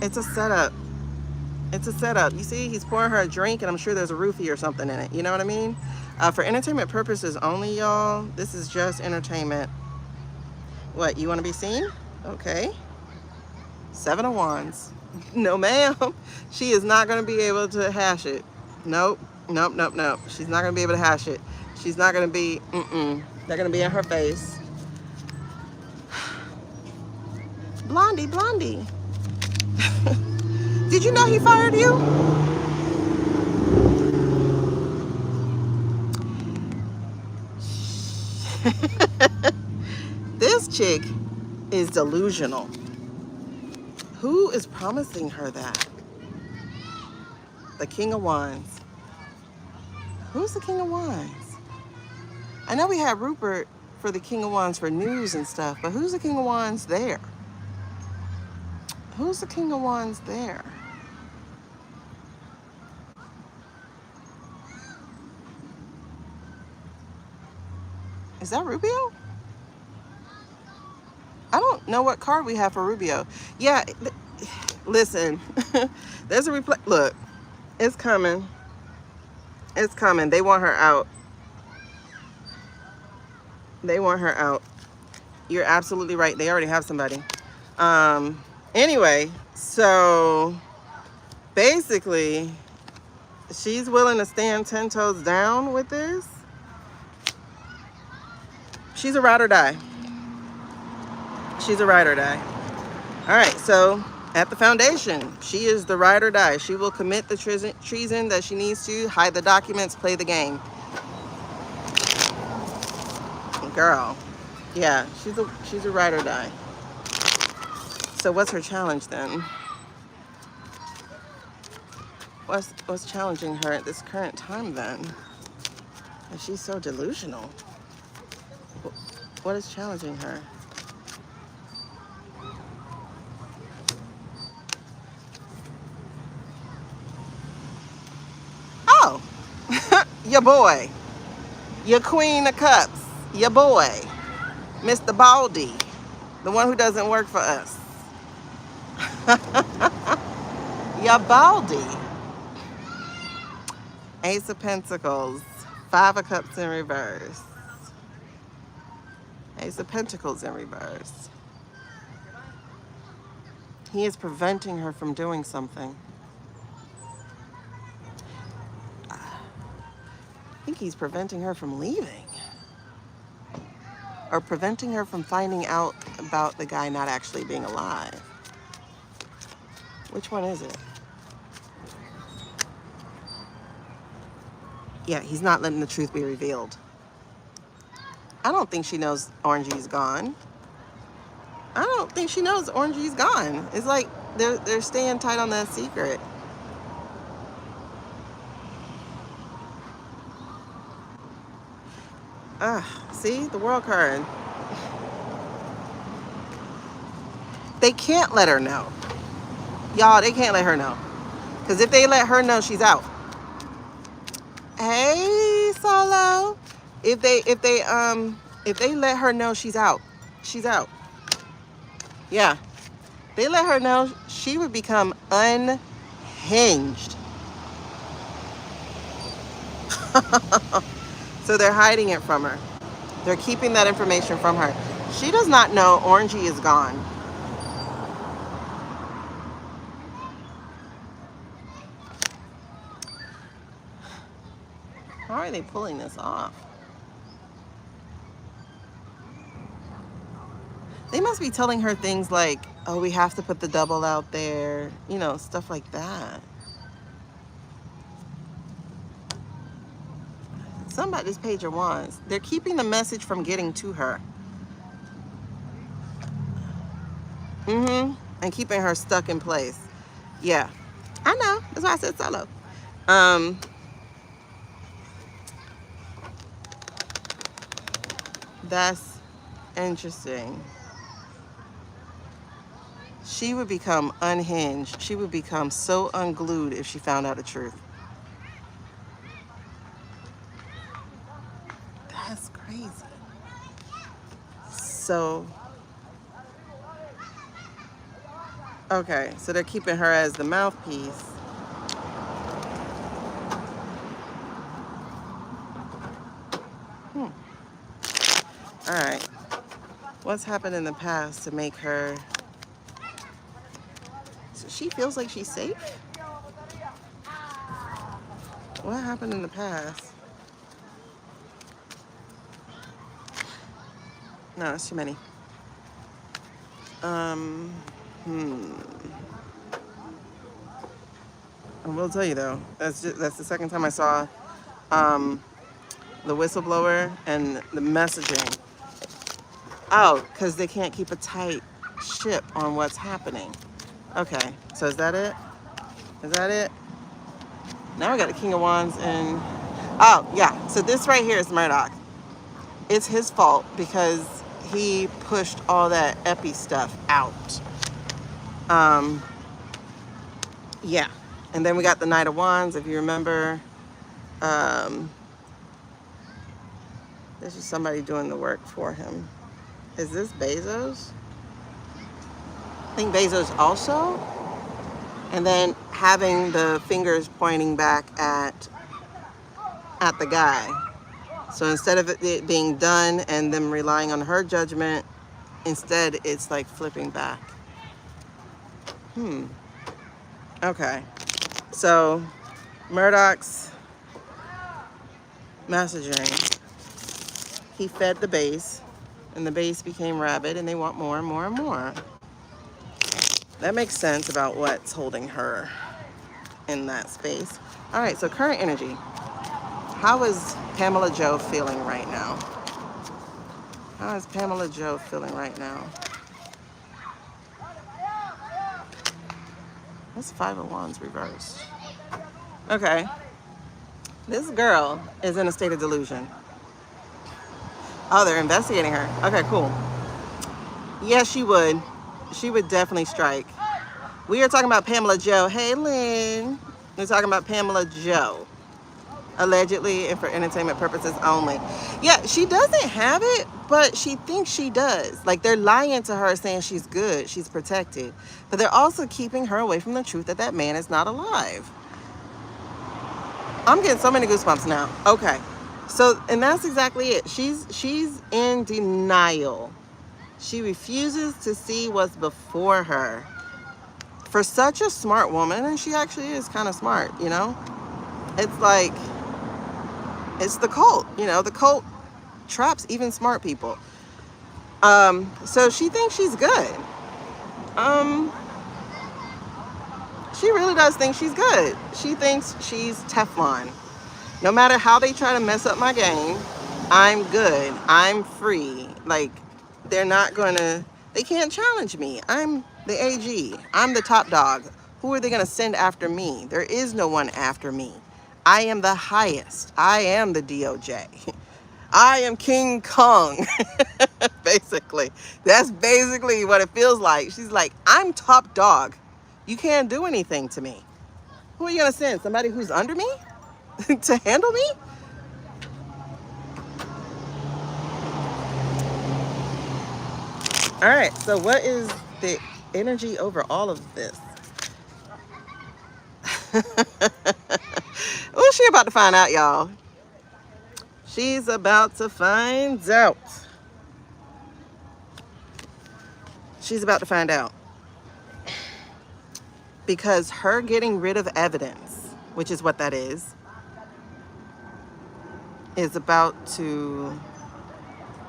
It's a setup. It's a setup. You see, he's pouring her a drink, and I'm sure there's a roofie or something in it. You know what I mean? For entertainment purposes only, y'all. This is just entertainment. What, you want to be seen? Okay. Seven of Wands. No, ma'am. She is not going to be able to hash it. Nope. Nope, nope, nope. She's not going to be able to hash it. She's not going to be, They're going to be in her face. Blondie, Blondie. Did you know he fired you? This chick is delusional. Who is promising her that? The King of Wands. Who's the King of Wands? I know we had Rupert for the King of Wands for news and stuff, but who's the King of Wands there? Who's the King of Wands there? Is that Rubio? I don't know what card we have for Rubio. Yeah, listen, there's a replay. Look, it's coming. It's coming. They want her out. They want her out. You're absolutely right. They already have somebody. Anyway, so basically, she's willing to stand 10 toes down with this. She's a ride or die. She's a ride or die. All right, so at the foundation, she is the ride or die. She will commit the treason that she needs to, hide the documents, play the game. Girl, yeah, she's a ride or die. So what's her challenge then? What's challenging her at this current time then? And she's so delusional. What is challenging her? Oh, your boy, your Queen of Cups, your boy, Mr. Baldy, the one who doesn't work for us. Your Baldy. Ace of Pentacles, Five of Cups in reverse. Ace of Pentacles in reverse. He is preventing her from doing something. I think he's preventing her from leaving. Or preventing her from finding out about the guy not actually being alive. Which one is it? Yeah, he's not letting the truth be revealed. I don't think she knows Orangey's gone. I don't think she knows Orangey's gone. It's like they're staying tight on that secret. See, the World card. They can't let her know. Y'all, they can't let her know. Because if they let her know, she's out. Hey, Solo. If they let her know, she's out. She's out. Yeah. They let her know, she would become unhinged. So they're hiding it from her. They're keeping that information from her. She does not know Orangey is gone. How are they pulling this off? They must be telling her things like, oh, we have to put the double out there. You know, stuff like that. Somebody, this Page of Wands, they're keeping the message from getting to her. And keeping her stuck in place. Yeah. I know. That's why I said Solo. That's interesting. She would become unhinged. She would become so unglued if she found out the truth. That's crazy. So, okay, so they're keeping her as the mouthpiece. All right. What's happened in the past to make her... So she feels like she's safe? What happened in the past? No, that's too many. I will tell you though, that's the second time I saw the whistleblower and the messaging. Oh, because they can't keep a tight ship on what's happening. Okay, so is that it? Is that it? Now we got the King of Wands and... Oh, yeah. So this right here is Murdoch. It's his fault because he pushed all that epi stuff out. Yeah. And then we got the Knight of Wands, if you remember. This is somebody doing the work for him. Is this Bezos? I think Bezos also. And then having the fingers pointing back at the guy. So instead of it being done and them relying on her judgment, instead it's like flipping back. Okay. So Murdoch's messaging. He fed the base, and the base became rabid, and they want more and more and more. That makes sense about what's holding her in that space. All right, so current energy. How is Pamela Joe feeling right now? How is Pamela Joe feeling right now? That's 5 of Wands reversed. Okay. This girl is in a state of delusion. Oh, they're investigating her. Okay, cool. Yeah, she would. She would definitely strike. We are talking about Pamela Joe. Hey, Lynn. We're talking about Pamela Joe. Allegedly and for entertainment purposes only. Yeah, she doesn't have it, but she thinks she does. Like, they're lying to her saying she's good, she's protected. But they're also keeping her away from the truth that that man is not alive. I'm getting so many goosebumps now. Okay. So, and that's exactly it. She's in denial. She refuses to see what's before her. For such a smart woman, and she actually is kind of smart, you know? It's like, it's the cult, you know? The cult traps even smart people. So she thinks she's good. She really does think she's good. She thinks she's Teflon. No matter how they try to mess up my game, I'm good. I'm free. Like, they're not gonna, they can't challenge me. I'm the AG. I'm the top dog. Who are they gonna send after me? There is no one after me. I am the highest. I am the DOJ. I am King Kong. Basically. That's basically what it feels like. She's like, I'm top dog. You can't do anything to me. Who are you gonna send? Somebody who's under me? To handle me? All right, so what is the energy over all of this? What's she about to find out, y'all? She's about to find out. She's about to find out. Because her getting rid of evidence, which is what that is about to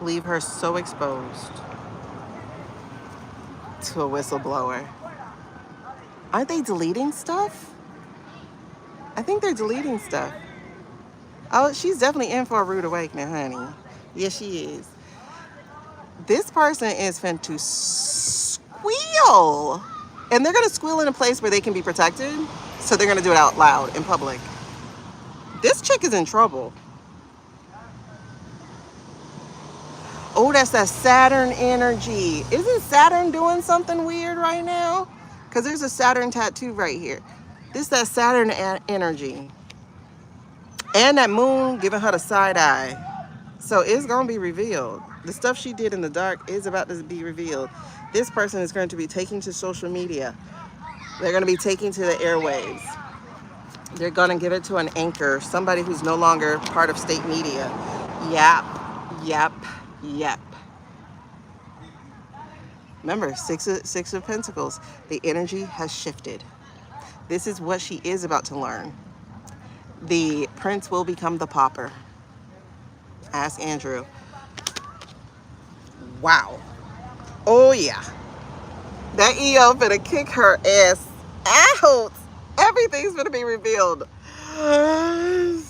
leave her so exposed to a whistleblower. Aren't they deleting stuff? I think they're deleting stuff. Oh, she's definitely in for a rude awakening, honey. Yes, she is. This person is fin to squeal. And they're going to squeal in a place where they can be protected. So they're going to do it out loud in public. This chick is in trouble. Oh, that's that Saturn energy. Isn't Saturn doing something weird right now? Because there's a Saturn tattoo right here. This is that Saturn energy. And that moon giving her the side eye. So it's going to be revealed. The stuff she did in the dark is about to be revealed. This person is going to be taking to social media. They're going to be taking to the airwaves. They're going to give it to an anchor, somebody who's no longer part of state media. Yep, yep, yep. Remember, six of Pentacles. The energy has shifted. This is what she is about to learn. The prince will become the pauper. Ask Andrew. Wow. Oh, yeah. That EO finna kick her ass out. Everything's gonna be revealed. I'm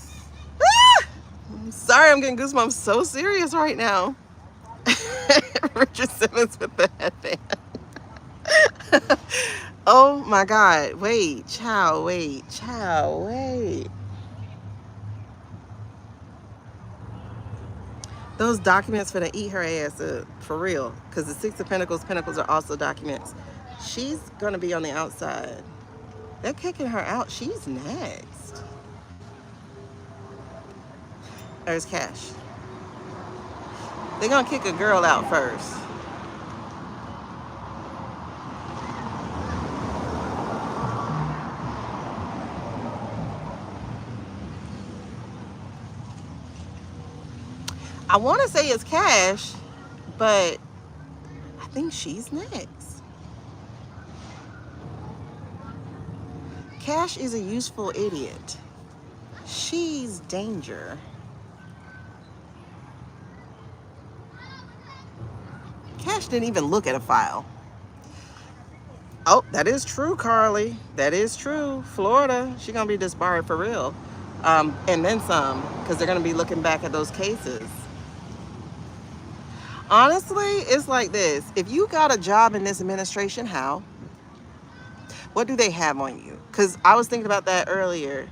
sorry, I'm getting goosebumps. I'm so serious right now. Richard Simmons with the headband. Oh my God. Wait, child, wait. Those documents finna eat her ass up, for real. Because the Six of Pentacles are also documents. She's gonna be on the outside. They're kicking her out. She's next. There's Cash. They're gonna kick a girl out first. I want to say it's Cash, but I think she's next. Cash is a useful idiot. She's danger. Cash didn't even look at a file. Oh, that is true, Carly. That is true. Florida, she's going to be disbarred for real. And then some, because they're going to be looking back at those cases. Honestly, it's like this. If you got a job in this administration, how? What do they have on you? Because I was thinking about that earlier.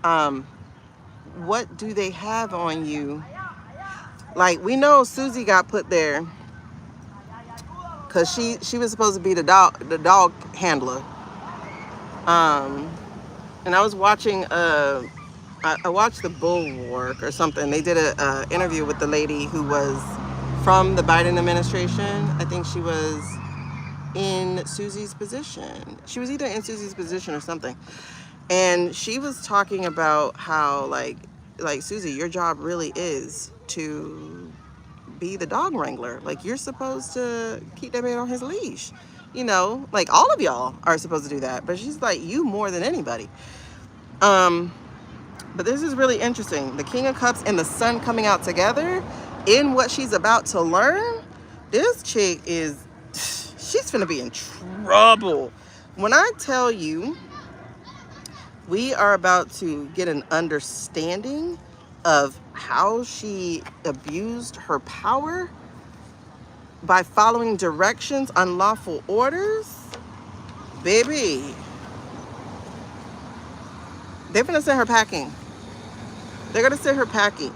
What do they have on you? Like, we know Susie got put there because she was supposed to be the dog handler. And I was watching I watched the Bulwark or something. They did a interview with the lady who was from the Biden administration. I think she was in Susie's position. She was either in Susie's position or something. And she was talking about how like Susie, your job really is to be the dog wrangler. Like, you're supposed to keep that man on his leash. You know, like, all of y'all are supposed to do that. But she's like, you more than anybody. But this is really interesting. The King of Cups and the Sun coming out together in what she's about to learn. This chick is, she's finna be in trouble. When I tell you, we are about to get an understanding of how she abused her power by following directions, unlawful orders. Baby, they're gonna send her packing. They're gonna send her packing.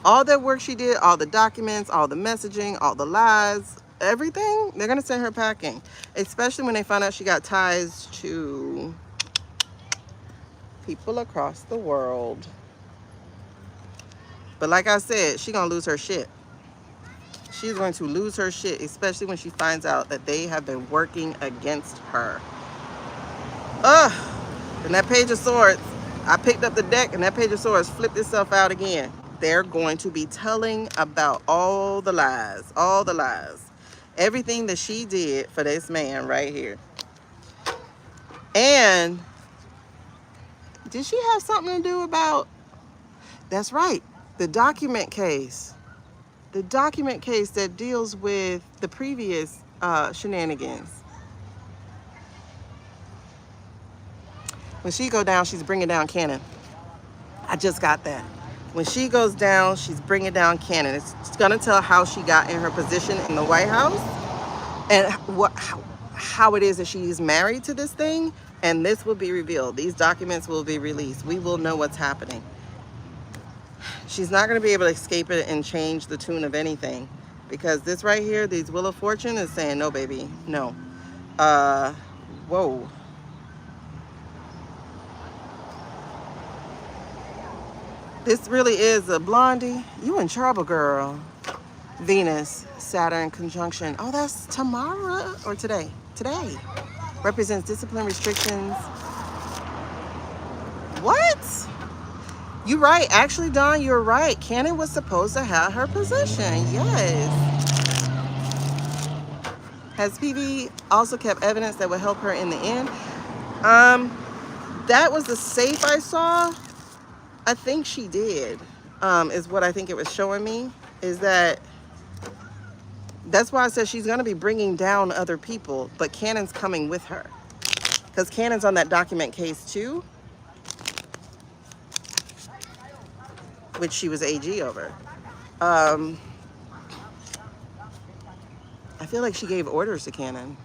All that work she did, all the documents, all the messaging, all the lies, everything, they're gonna send her packing. Especially when they find out she got ties to people across the world. But like I said, she's gonna lose her shit. She's going to lose her shit, especially when she finds out that they have been working against her. And that Page of Swords, I picked up the deck and that Page of Swords flipped itself out again. They're going to be telling about all the lies, everything that she did for this man right here. And did she have something to do about, that's right, the document case. The document case that deals with the previous shenanigans. When she go down, she's bringing down Cannon. I just got that. When she goes down, she's bringing down Cannon. It's going to tell how she got in her position in the White House and how it is that she's married to this thing. And this will be revealed. These documents will be released. We will know what's happening. She's not going to be able to escape it and change the tune of anything. Because this right here, these Wheel of Fortune is saying, no, baby, no. Whoa. This really is a Blondie. You in trouble, girl. Venus, Saturn conjunction. Oh, that's tomorrow or today? Today. Represents discipline, restrictions. What? You right. Actually, Dawn, you're right. Cannon was supposed to have her position. Yes. Has PV also kept evidence that would help her in the end? That was the safe I saw. I think she did, is what I think it was showing me, is that that's why I said she's going to be bringing down other people, but Cannon's coming with her. Because Cannon's on that document case too, which she was AG over. I feel like she gave orders to Cannon.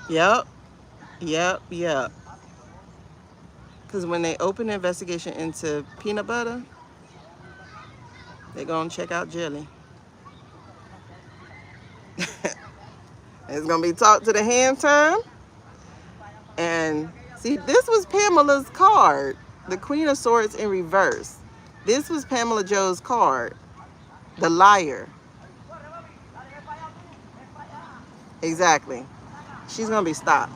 Yep. Because when they open the investigation into peanut butter, they're going to check out jelly. It's going to be talked to the hand time. And see, this was Pamela's card. The Queen of Swords in reverse. This was Pamela Joe's card. The liar. Exactly. She's going to be stopped.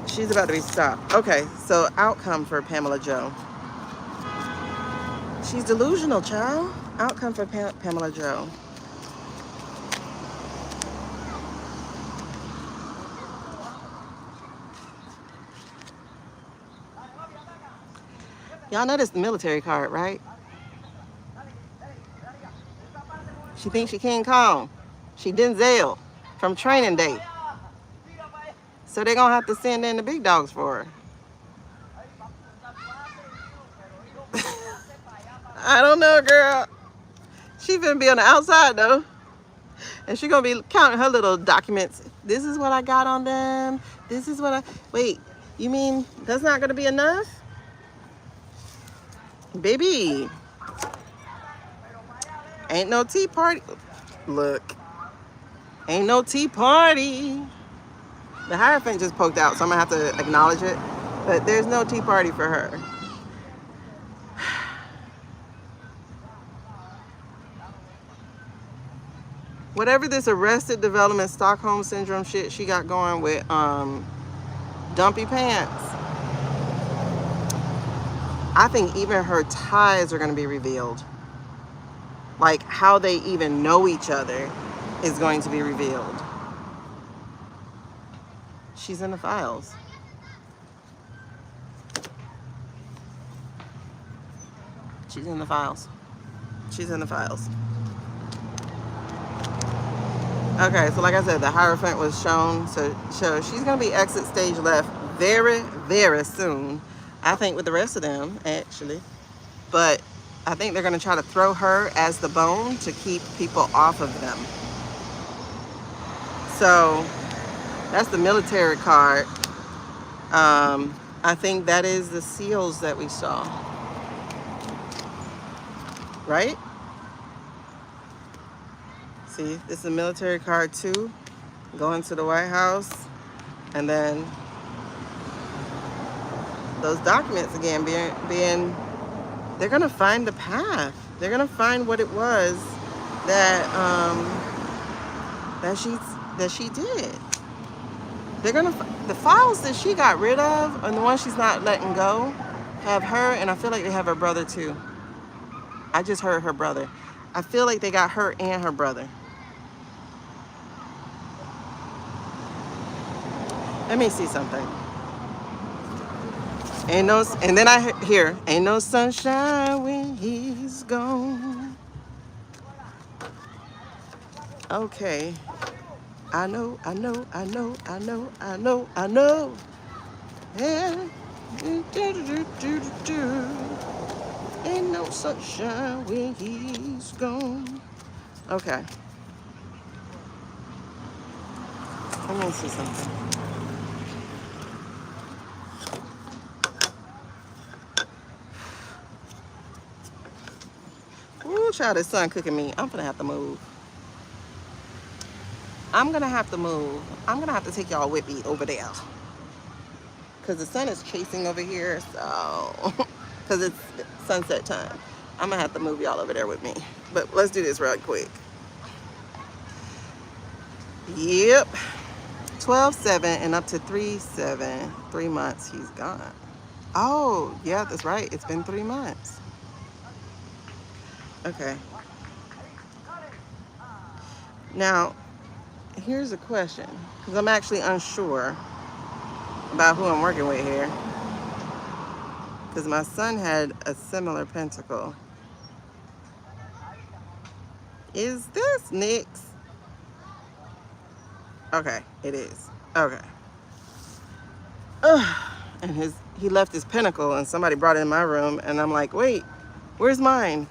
She's about to be stopped. Okay, so outcome for Pamela Joe. She's delusional, child. Outcome for Pamela Joe. Y'all know this the military card, right? She thinks she King Kong. She Denzel from Training Day. So they're going to have to send in the big dogs for her. I don't know, girl. She finna be on the outside, though. And she going to be counting her little documents. This is what I got on them. This is what I... Wait, you mean that's not going to be enough? Baby. Ain't no tea party. Look. Ain't no tea party. The Hierophant just poked out, so I'm going to have to acknowledge it. But there's no tea party for her. Whatever this Arrested Development Stockholm Syndrome shit she got going with Dumpy Pants, I think even her ties are going to be revealed. Like how they even know each other is going to be revealed. She's in the files. She's in the files. She's in the files. Okay, so like I said, the Hierophant was shown. So she's going to be exit stage left very, very soon. I think with the rest of them, actually. But I think they're going to try to throw her as the bone to keep people off of them. So that's the military card. I think that is the seals that we saw. Right? See, this is a military card too. Going to the White House. And then those documents again being they're gonna find the path. They're gonna find what it was that that she did. They're gonna the files that she got rid of and the ones she's not letting go have her, and I feel like they have her brother too. I just heard her brother. I feel like they got her and her brother. Let me see something. Ain't no, and then I hear, ain't no sunshine when he's gone. Okay. I know. Yeah. Ain't no sunshine when he's gone. Okay. Let me see something. child, his son cooking me. I'm gonna have to move. I'm gonna have to move. I'm gonna have to take y'all with me over there. Because the sun is chasing over here, so because it's sunset time. I'm gonna have to move y'all over there with me. But let's do this real quick. Yep. 12/7 and up to 3/7. 3 months he's gone. Oh, yeah, that's right. It's been 3 months. Okay. Now, here's a question, because I'm actually unsure about who I'm working with here. Because my son had a similar pentacle. Is this Nyx? Okay, it is. Okay. Ugh. And he left his pentacle and somebody brought it in my room and I'm like, wait, where's mine?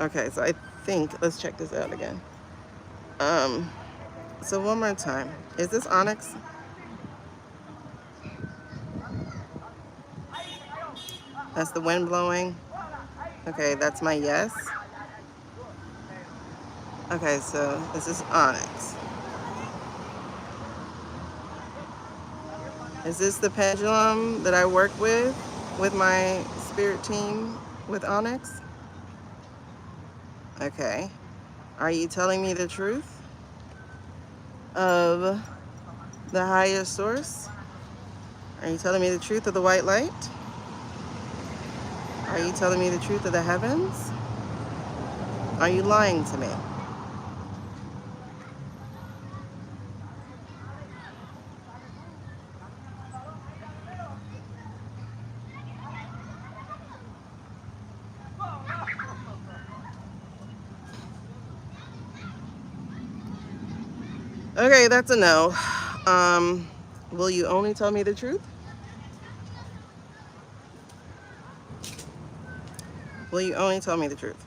Okay, so I think, let's check this out again. So one more time. Is this onyx? That's the wind blowing. Okay, that's my yes. Okay, so this is onyx. Is this the pendulum that I work with my spirit team with onyx? Okay. Are you telling me the truth of the highest source? Are you telling me the truth of the white light? Are you telling me the truth of the heavens? Are you lying to me? Okay, that's a no. Will you only tell me the truth? Will you only tell me the truth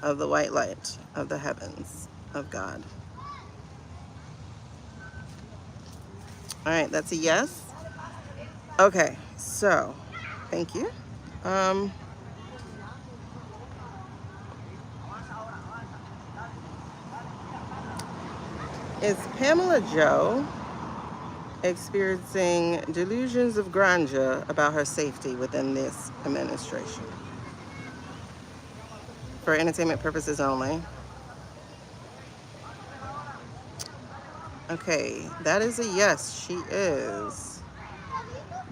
of the white light, of the heavens, of God? All right, that's a yes. Okay, so thank you. Is Pamela Joe experiencing delusions of grandeur about her safety within this administration? For entertainment purposes only. Okay, that is a yes, she is.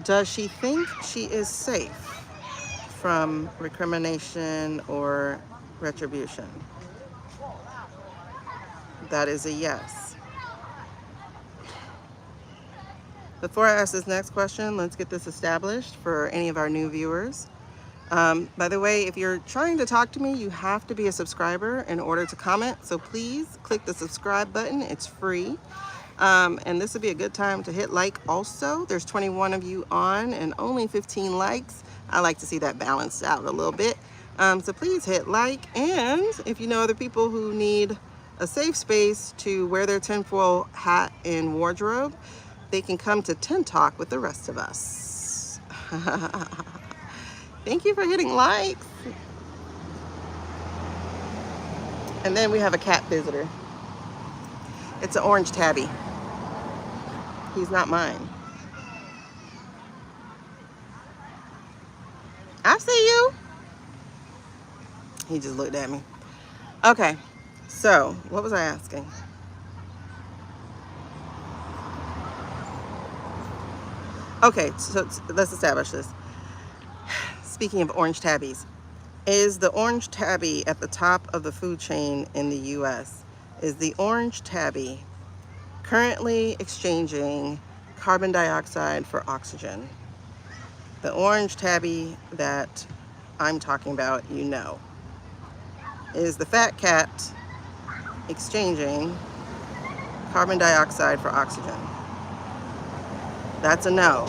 Does she think she is safe from recrimination or retribution? That is a yes. Before I ask this next question, let's get this established for any of our new viewers. By the way, if you're trying to talk to me, you have to be a subscriber in order to comment. So please click the subscribe button. It's free. And this would be a good time to hit like also. There's 21 of you on and only 15 likes. I like to see that balanced out a little bit. So please hit like. And if you know other people who need a safe space to wear their tinfoil hat and wardrobe, they can come to Tin Talk with the rest of us. Thank you for hitting likes. And then we have a cat visitor. It's an orange tabby. He's not mine. I see you. He just looked at me. Okay, so what was I asking? Okay, so let's establish this. Speaking of orange tabbies, is the orange tabby at the top of the food chain in the US, is the orange tabby currently exchanging carbon dioxide for oxygen? The orange tabby that I'm talking about, you know. Is the fat cat exchanging carbon dioxide for oxygen? That's a no.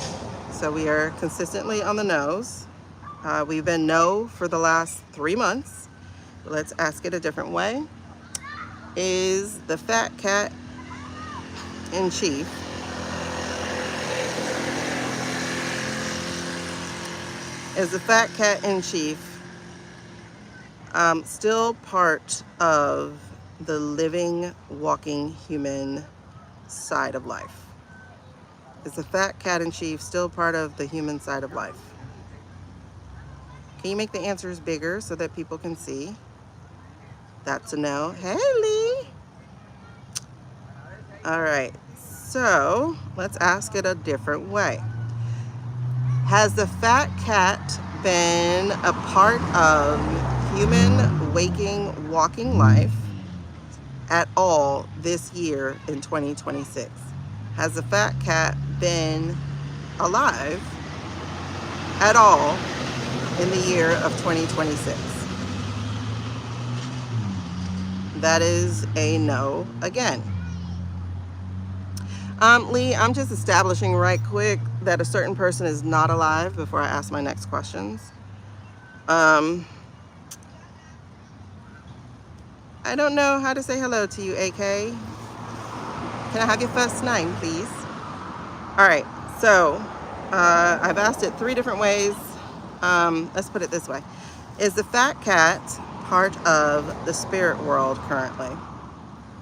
So we are consistently on the no's. We've been no for the last 3 months. Let's ask it a different way. Is the fat cat in chief Still part of the living, walking human side of life. Is the fat cat in chief still part of the human side of life? Can you make the answers bigger so that people can see? That's a no. Hey, Lee. All right, so let's ask it a different way. Has the fat cat been a part of human waking, walking life at all this year in 2026? Has the fat cat been alive at all in the year of 2026? That is a no again. Lee, I'm just establishing right quick that a certain person is not alive before I ask my next questions. I don't know how to say hello to you, AK. Can I have your first name, please? All right, so I've asked it 3 different ways. Let's put it this way. Is the fat cat part of the spirit world currently?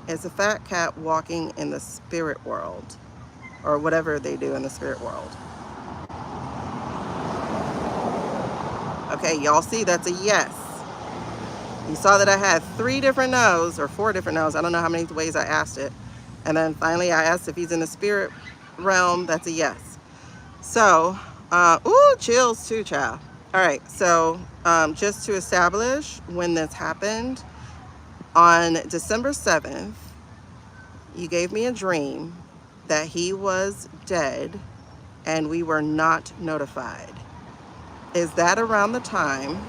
Is the fat cat walking in the spirit world, or whatever they do in the spirit world? Okay, y'all see that's a yes. You saw that I had 3 different no's, or 4 different no's. I don't know how many ways I asked it. And then finally I asked if he's in the spirit realm. That's a yes. So, ooh, chills too, child. All right, so just to establish when this happened, on December 7th, you gave me a dream that he was dead and we were not notified. Is that around the time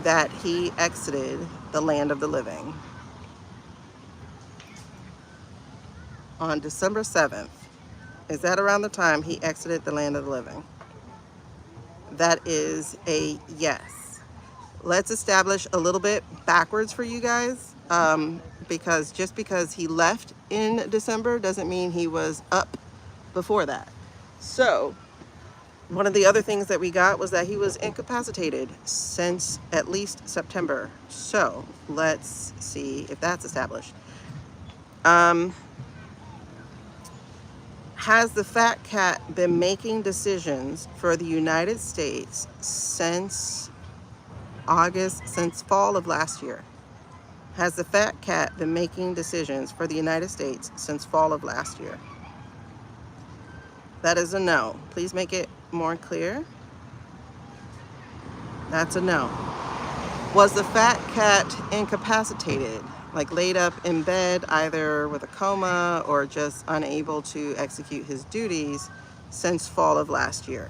that he exited the land of the living? On December 7th, is that around the time he exited the land of the living? That is a yes. Let's establish a little bit backwards for you guys, because just because he left in December doesn't mean he was up before that. So one of the other things that we got was that he was incapacitated since at least September. So let's see if that's established. Has the fat cat been making decisions for the United States since August, since fall of last year? Has the fat cat been making decisions for the United States since fall of last year? That is a no. Please make it more clear. That's a no. Was the fat cat incapacitated, like laid up in bed, either with a coma or just unable to execute his duties since fall of last year?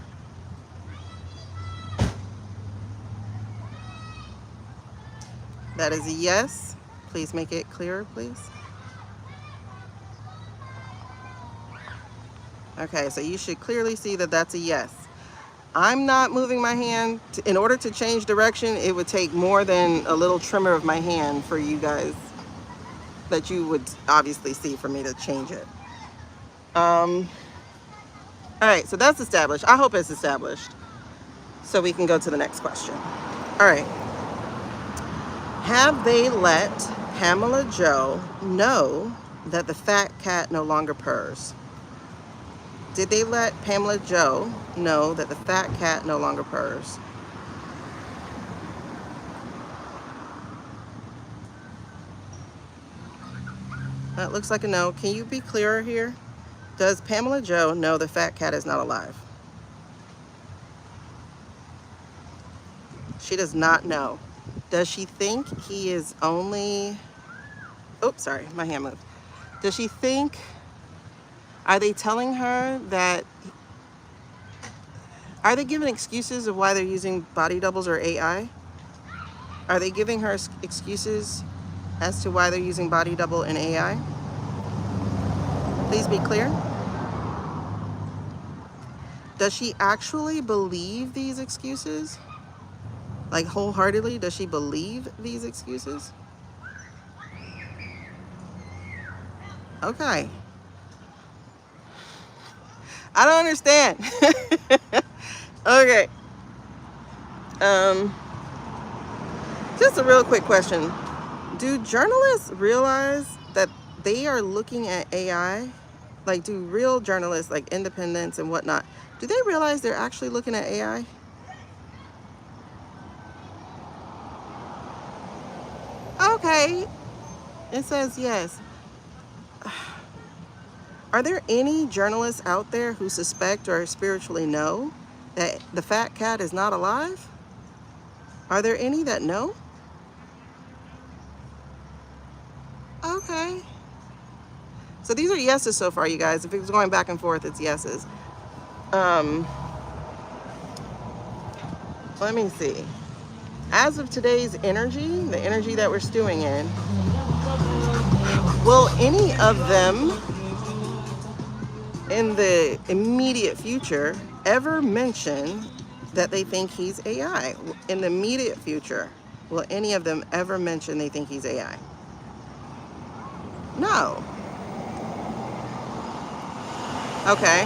That is a yes. Please make it clearer, please. Okay, so you should clearly see that that's a yes. I'm not moving my hand. In order to change direction, it would take more than a little tremor of my hand for you guys that you would obviously see for me to change it. All right, so that's established. I hope it's established. So we can go to the next question. All right. Have they let Pamela Joe know that the fat cat no longer purrs? Did they let Pamela Joe know that the fat cat no longer purrs? That looks like a no. Can you be clearer here? Does Pamela Joe know the fat cat is not alive? She does not know. Does she think he is only... Oops, sorry, my hand moved. Does she think... Are they telling her that... Are they giving excuses of why they're using body doubles or AI? Are they giving her excuses as to why they're using body double and AI? Please be clear. Does she actually believe these excuses? Like wholeheartedly, does she believe these excuses? Okay. I don't understand. Okay. Just a real quick question. Do journalists realize that they are looking at AI? Like, do real journalists, like independents and whatnot, do they realize they're actually looking at AI? Okay, it says yes. Are there any journalists out there who suspect or spiritually know that the fat cat is not alive? Are there any that know? Okay. So these are yeses so far, you guys. If it was going back and forth, it's yeses. Let me see. As of today's energy, the energy that we're stewing in, will any of them in the immediate future ever mention that they think he's AI? In the immediate future, will any of them ever mention they think he's AI? No. Okay.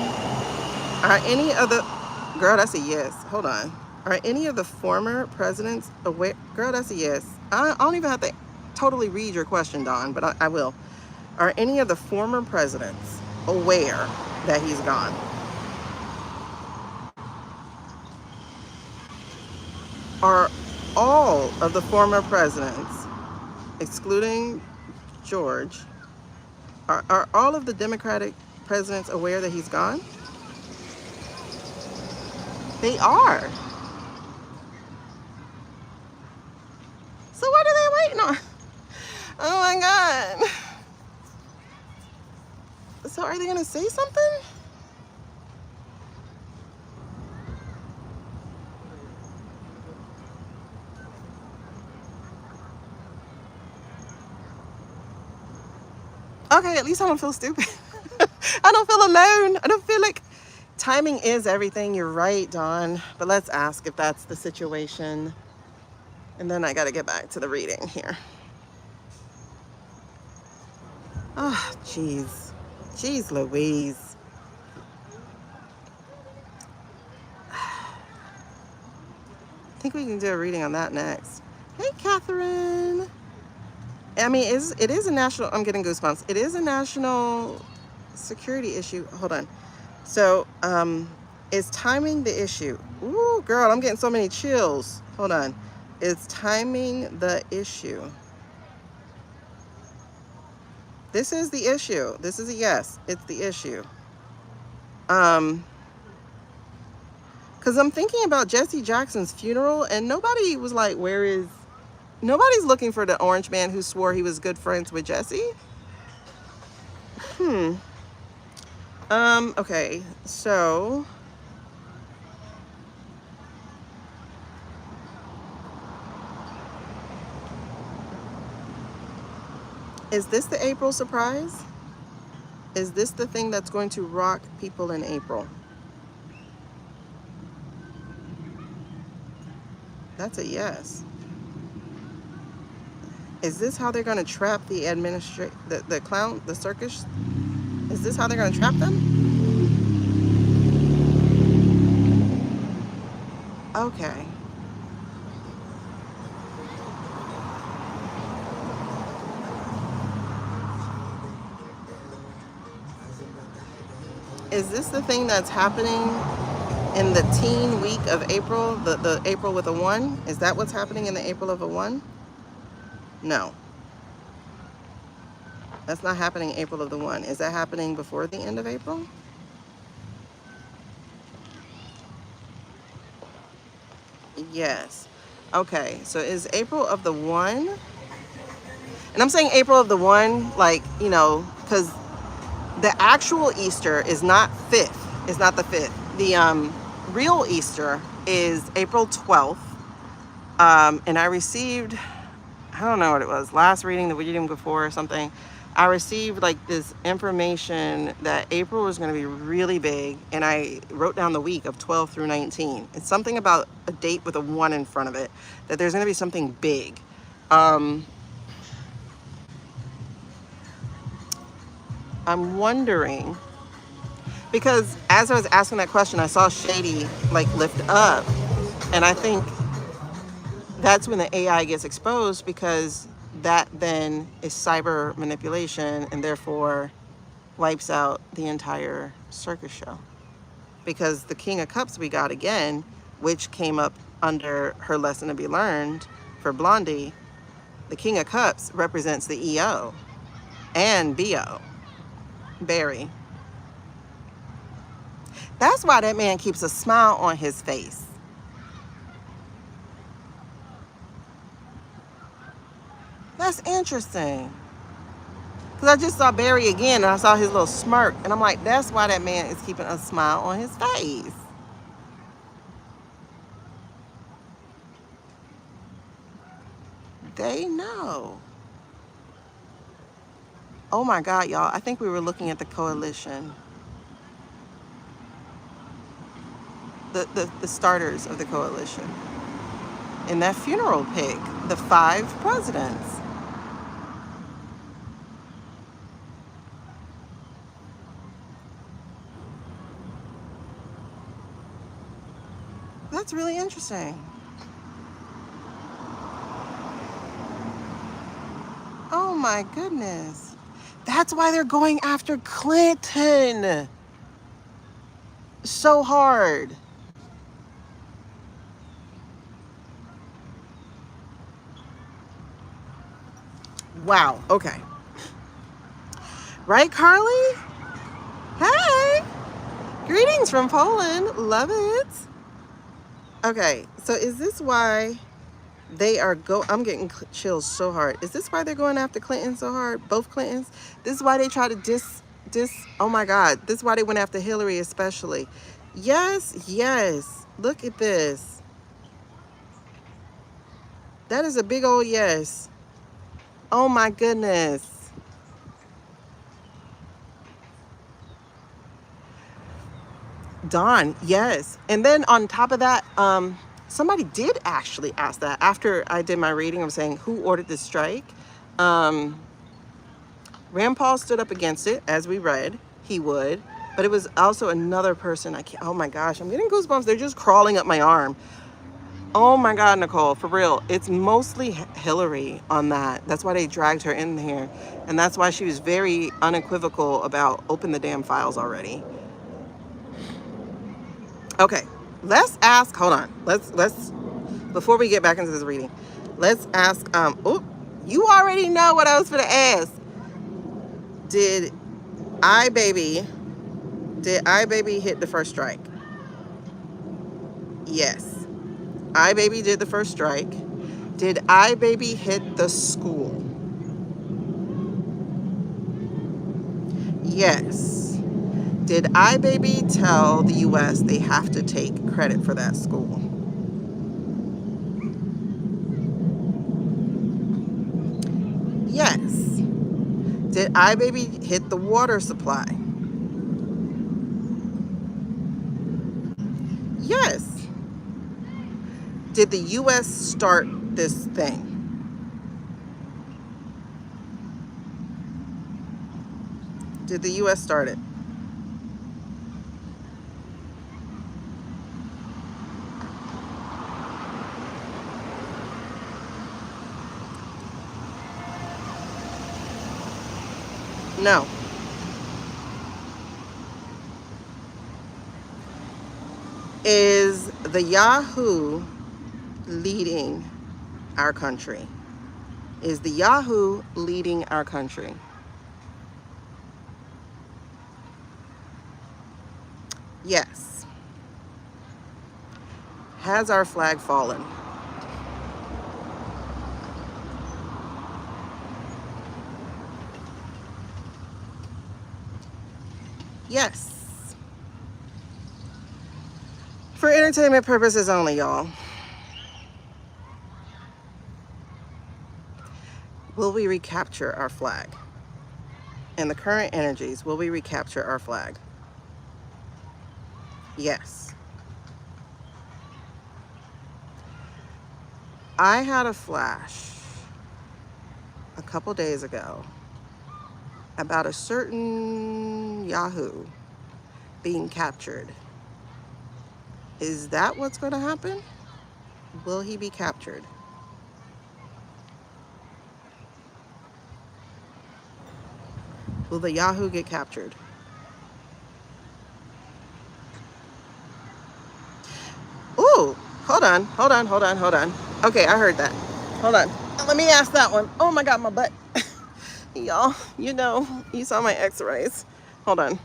Are any of the... Girl, that's a yes. Hold on. Are any of the former presidents aware? Girl, that's a yes. I don't even have to totally read your question, Dawn, but I will. Are any of the former presidents aware that he's gone? Are all of the former presidents, excluding George, are all of the Democratic presidents aware that he's gone? They are. So what are they waiting on? Oh my God. So are they gonna say something? Okay, at least I don't feel stupid. I don't feel alone. I don't feel like... Timing is everything. You're right, Dawn. But let's ask if that's the situation. And then I got to get back to the reading here. Oh, jeez. Jeez Louise. I think we can do a reading on that next. Hey, Catherine. I mean, it is a national... I'm getting goosebumps. It is a national security issue. Hold on. So, is timing the issue? Ooh, girl, I'm getting so many chills. Hold on. Is timing the issue? This is the issue. This is a yes. It's the issue. Because I'm thinking about Jesse Jackson's funeral, and nobody was like, where is... Nobody's looking for the orange man who swore he was good friends with Jesse. Okay, so... Is this the April surprise? Is this the thing that's going to rock people in April? That's a yes. Is this how they're going to trap the the clown, the circus? Is this how they're going to trap them? Okay. Is this the thing that's happening in the teen week of April? The April with a 1? Is that what's happening in the April of a 1? No. That's not happening April of the 1. Is that happening before the end of April? Yes. Okay, so is April of the 1? And I'm saying April of the 1, like, you know, because the actual Easter is not 5th. It's not the 5th. The real Easter is April 12th. And I received, I don't know what it was, last reading, the reading before or something. I received like this information that April was going to be really big, and I wrote down the week of 12 through 19. It's something about a date with a 1 in front of it, that there's going to be something big. I'm wondering, because as I was asking that question, I saw Shady like lift up, and I think that's when the AI gets exposed, because that then is cyber manipulation and therefore wipes out the entire circus show. Because the King of Cups we got again, which came up under her lesson to be learned for Blondie, the King of Cups represents the EO and BO, Barry. That's why that man keeps a smile on his face. That's interesting. Because I just saw Barry again and I saw his little smirk. And I'm like, that's why that man is keeping a smile on his face. They know. Oh my God, y'all. I think we were looking at the coalition. The starters of the coalition. In that funeral pic, the 5 presidents. That's really interesting. Oh my goodness. That's why they're going after Clinton so hard. Wow. Okay. Right, Carly? Hey. Greetings from Poland. Love it. Okay. So is this why they are I'm getting chills so hard. Is this why they're going after Clinton so hard? Both Clintons? This is why they try to oh my God. This is why they went after Hillary especially. Yes, yes. Look at this. That is a big old yes. Oh my goodness. Dawn, yes. And then on top of that, somebody did actually ask that after I did my reading of saying who ordered the strike. Rand Paul stood up against it, as we read, he would. But it was also another person. Oh my gosh, I'm getting goosebumps. They're just crawling up my arm. Oh my God, Nicole, for real. It's mostly Hillary on that. That's why they dragged her in here. And that's why she was very unequivocal about open the damn files already. Okay, let's ask, hold on. Let's, before we get back into this reading, let's ask, oh, you already know what I was gonna ask. Did iBaby hit the first strike? Yes. iBaby did the first strike. Did iBaby hit the school? Yes. Did iBaby tell the US they have to take credit for that school? Yes. Did iBaby hit the water supply? Yes. Did the US start this thing? Did the US start it? No. Is the Yahoo leading our country? Is the Yahoo leading our country? Yes. Has our flag fallen? Yes. For entertainment purposes only, y'all. Will we recapture our flag? In the current energies, will we recapture our flag? Yes. I had a flash a couple days ago about a certain Yahoo being captured. Is that what's going to happen? Will he be captured? Will the Yahoo get captured? Ooh, hold on. Okay, I heard that. Hold on. Let me ask that one. Oh my God, my butt. Y'all, you saw my x-rays. Hold on.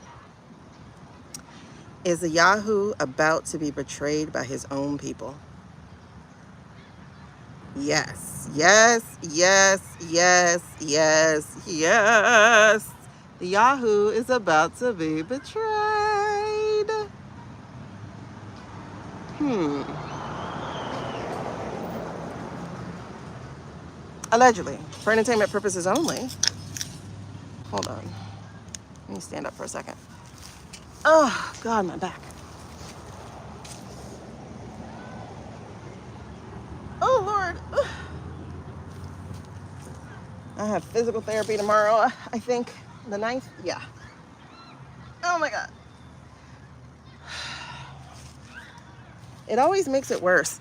Is the Yahoo about to be betrayed by his own people? Yes. The Yahoo is about to be betrayed. Allegedly, for entertainment purposes only. Hold on. Let me stand up for a second. Oh, God, my back. Oh, Lord. Ugh. I have physical therapy tomorrow, I think. The 9th? Yeah. Oh, my God. It always makes it worse.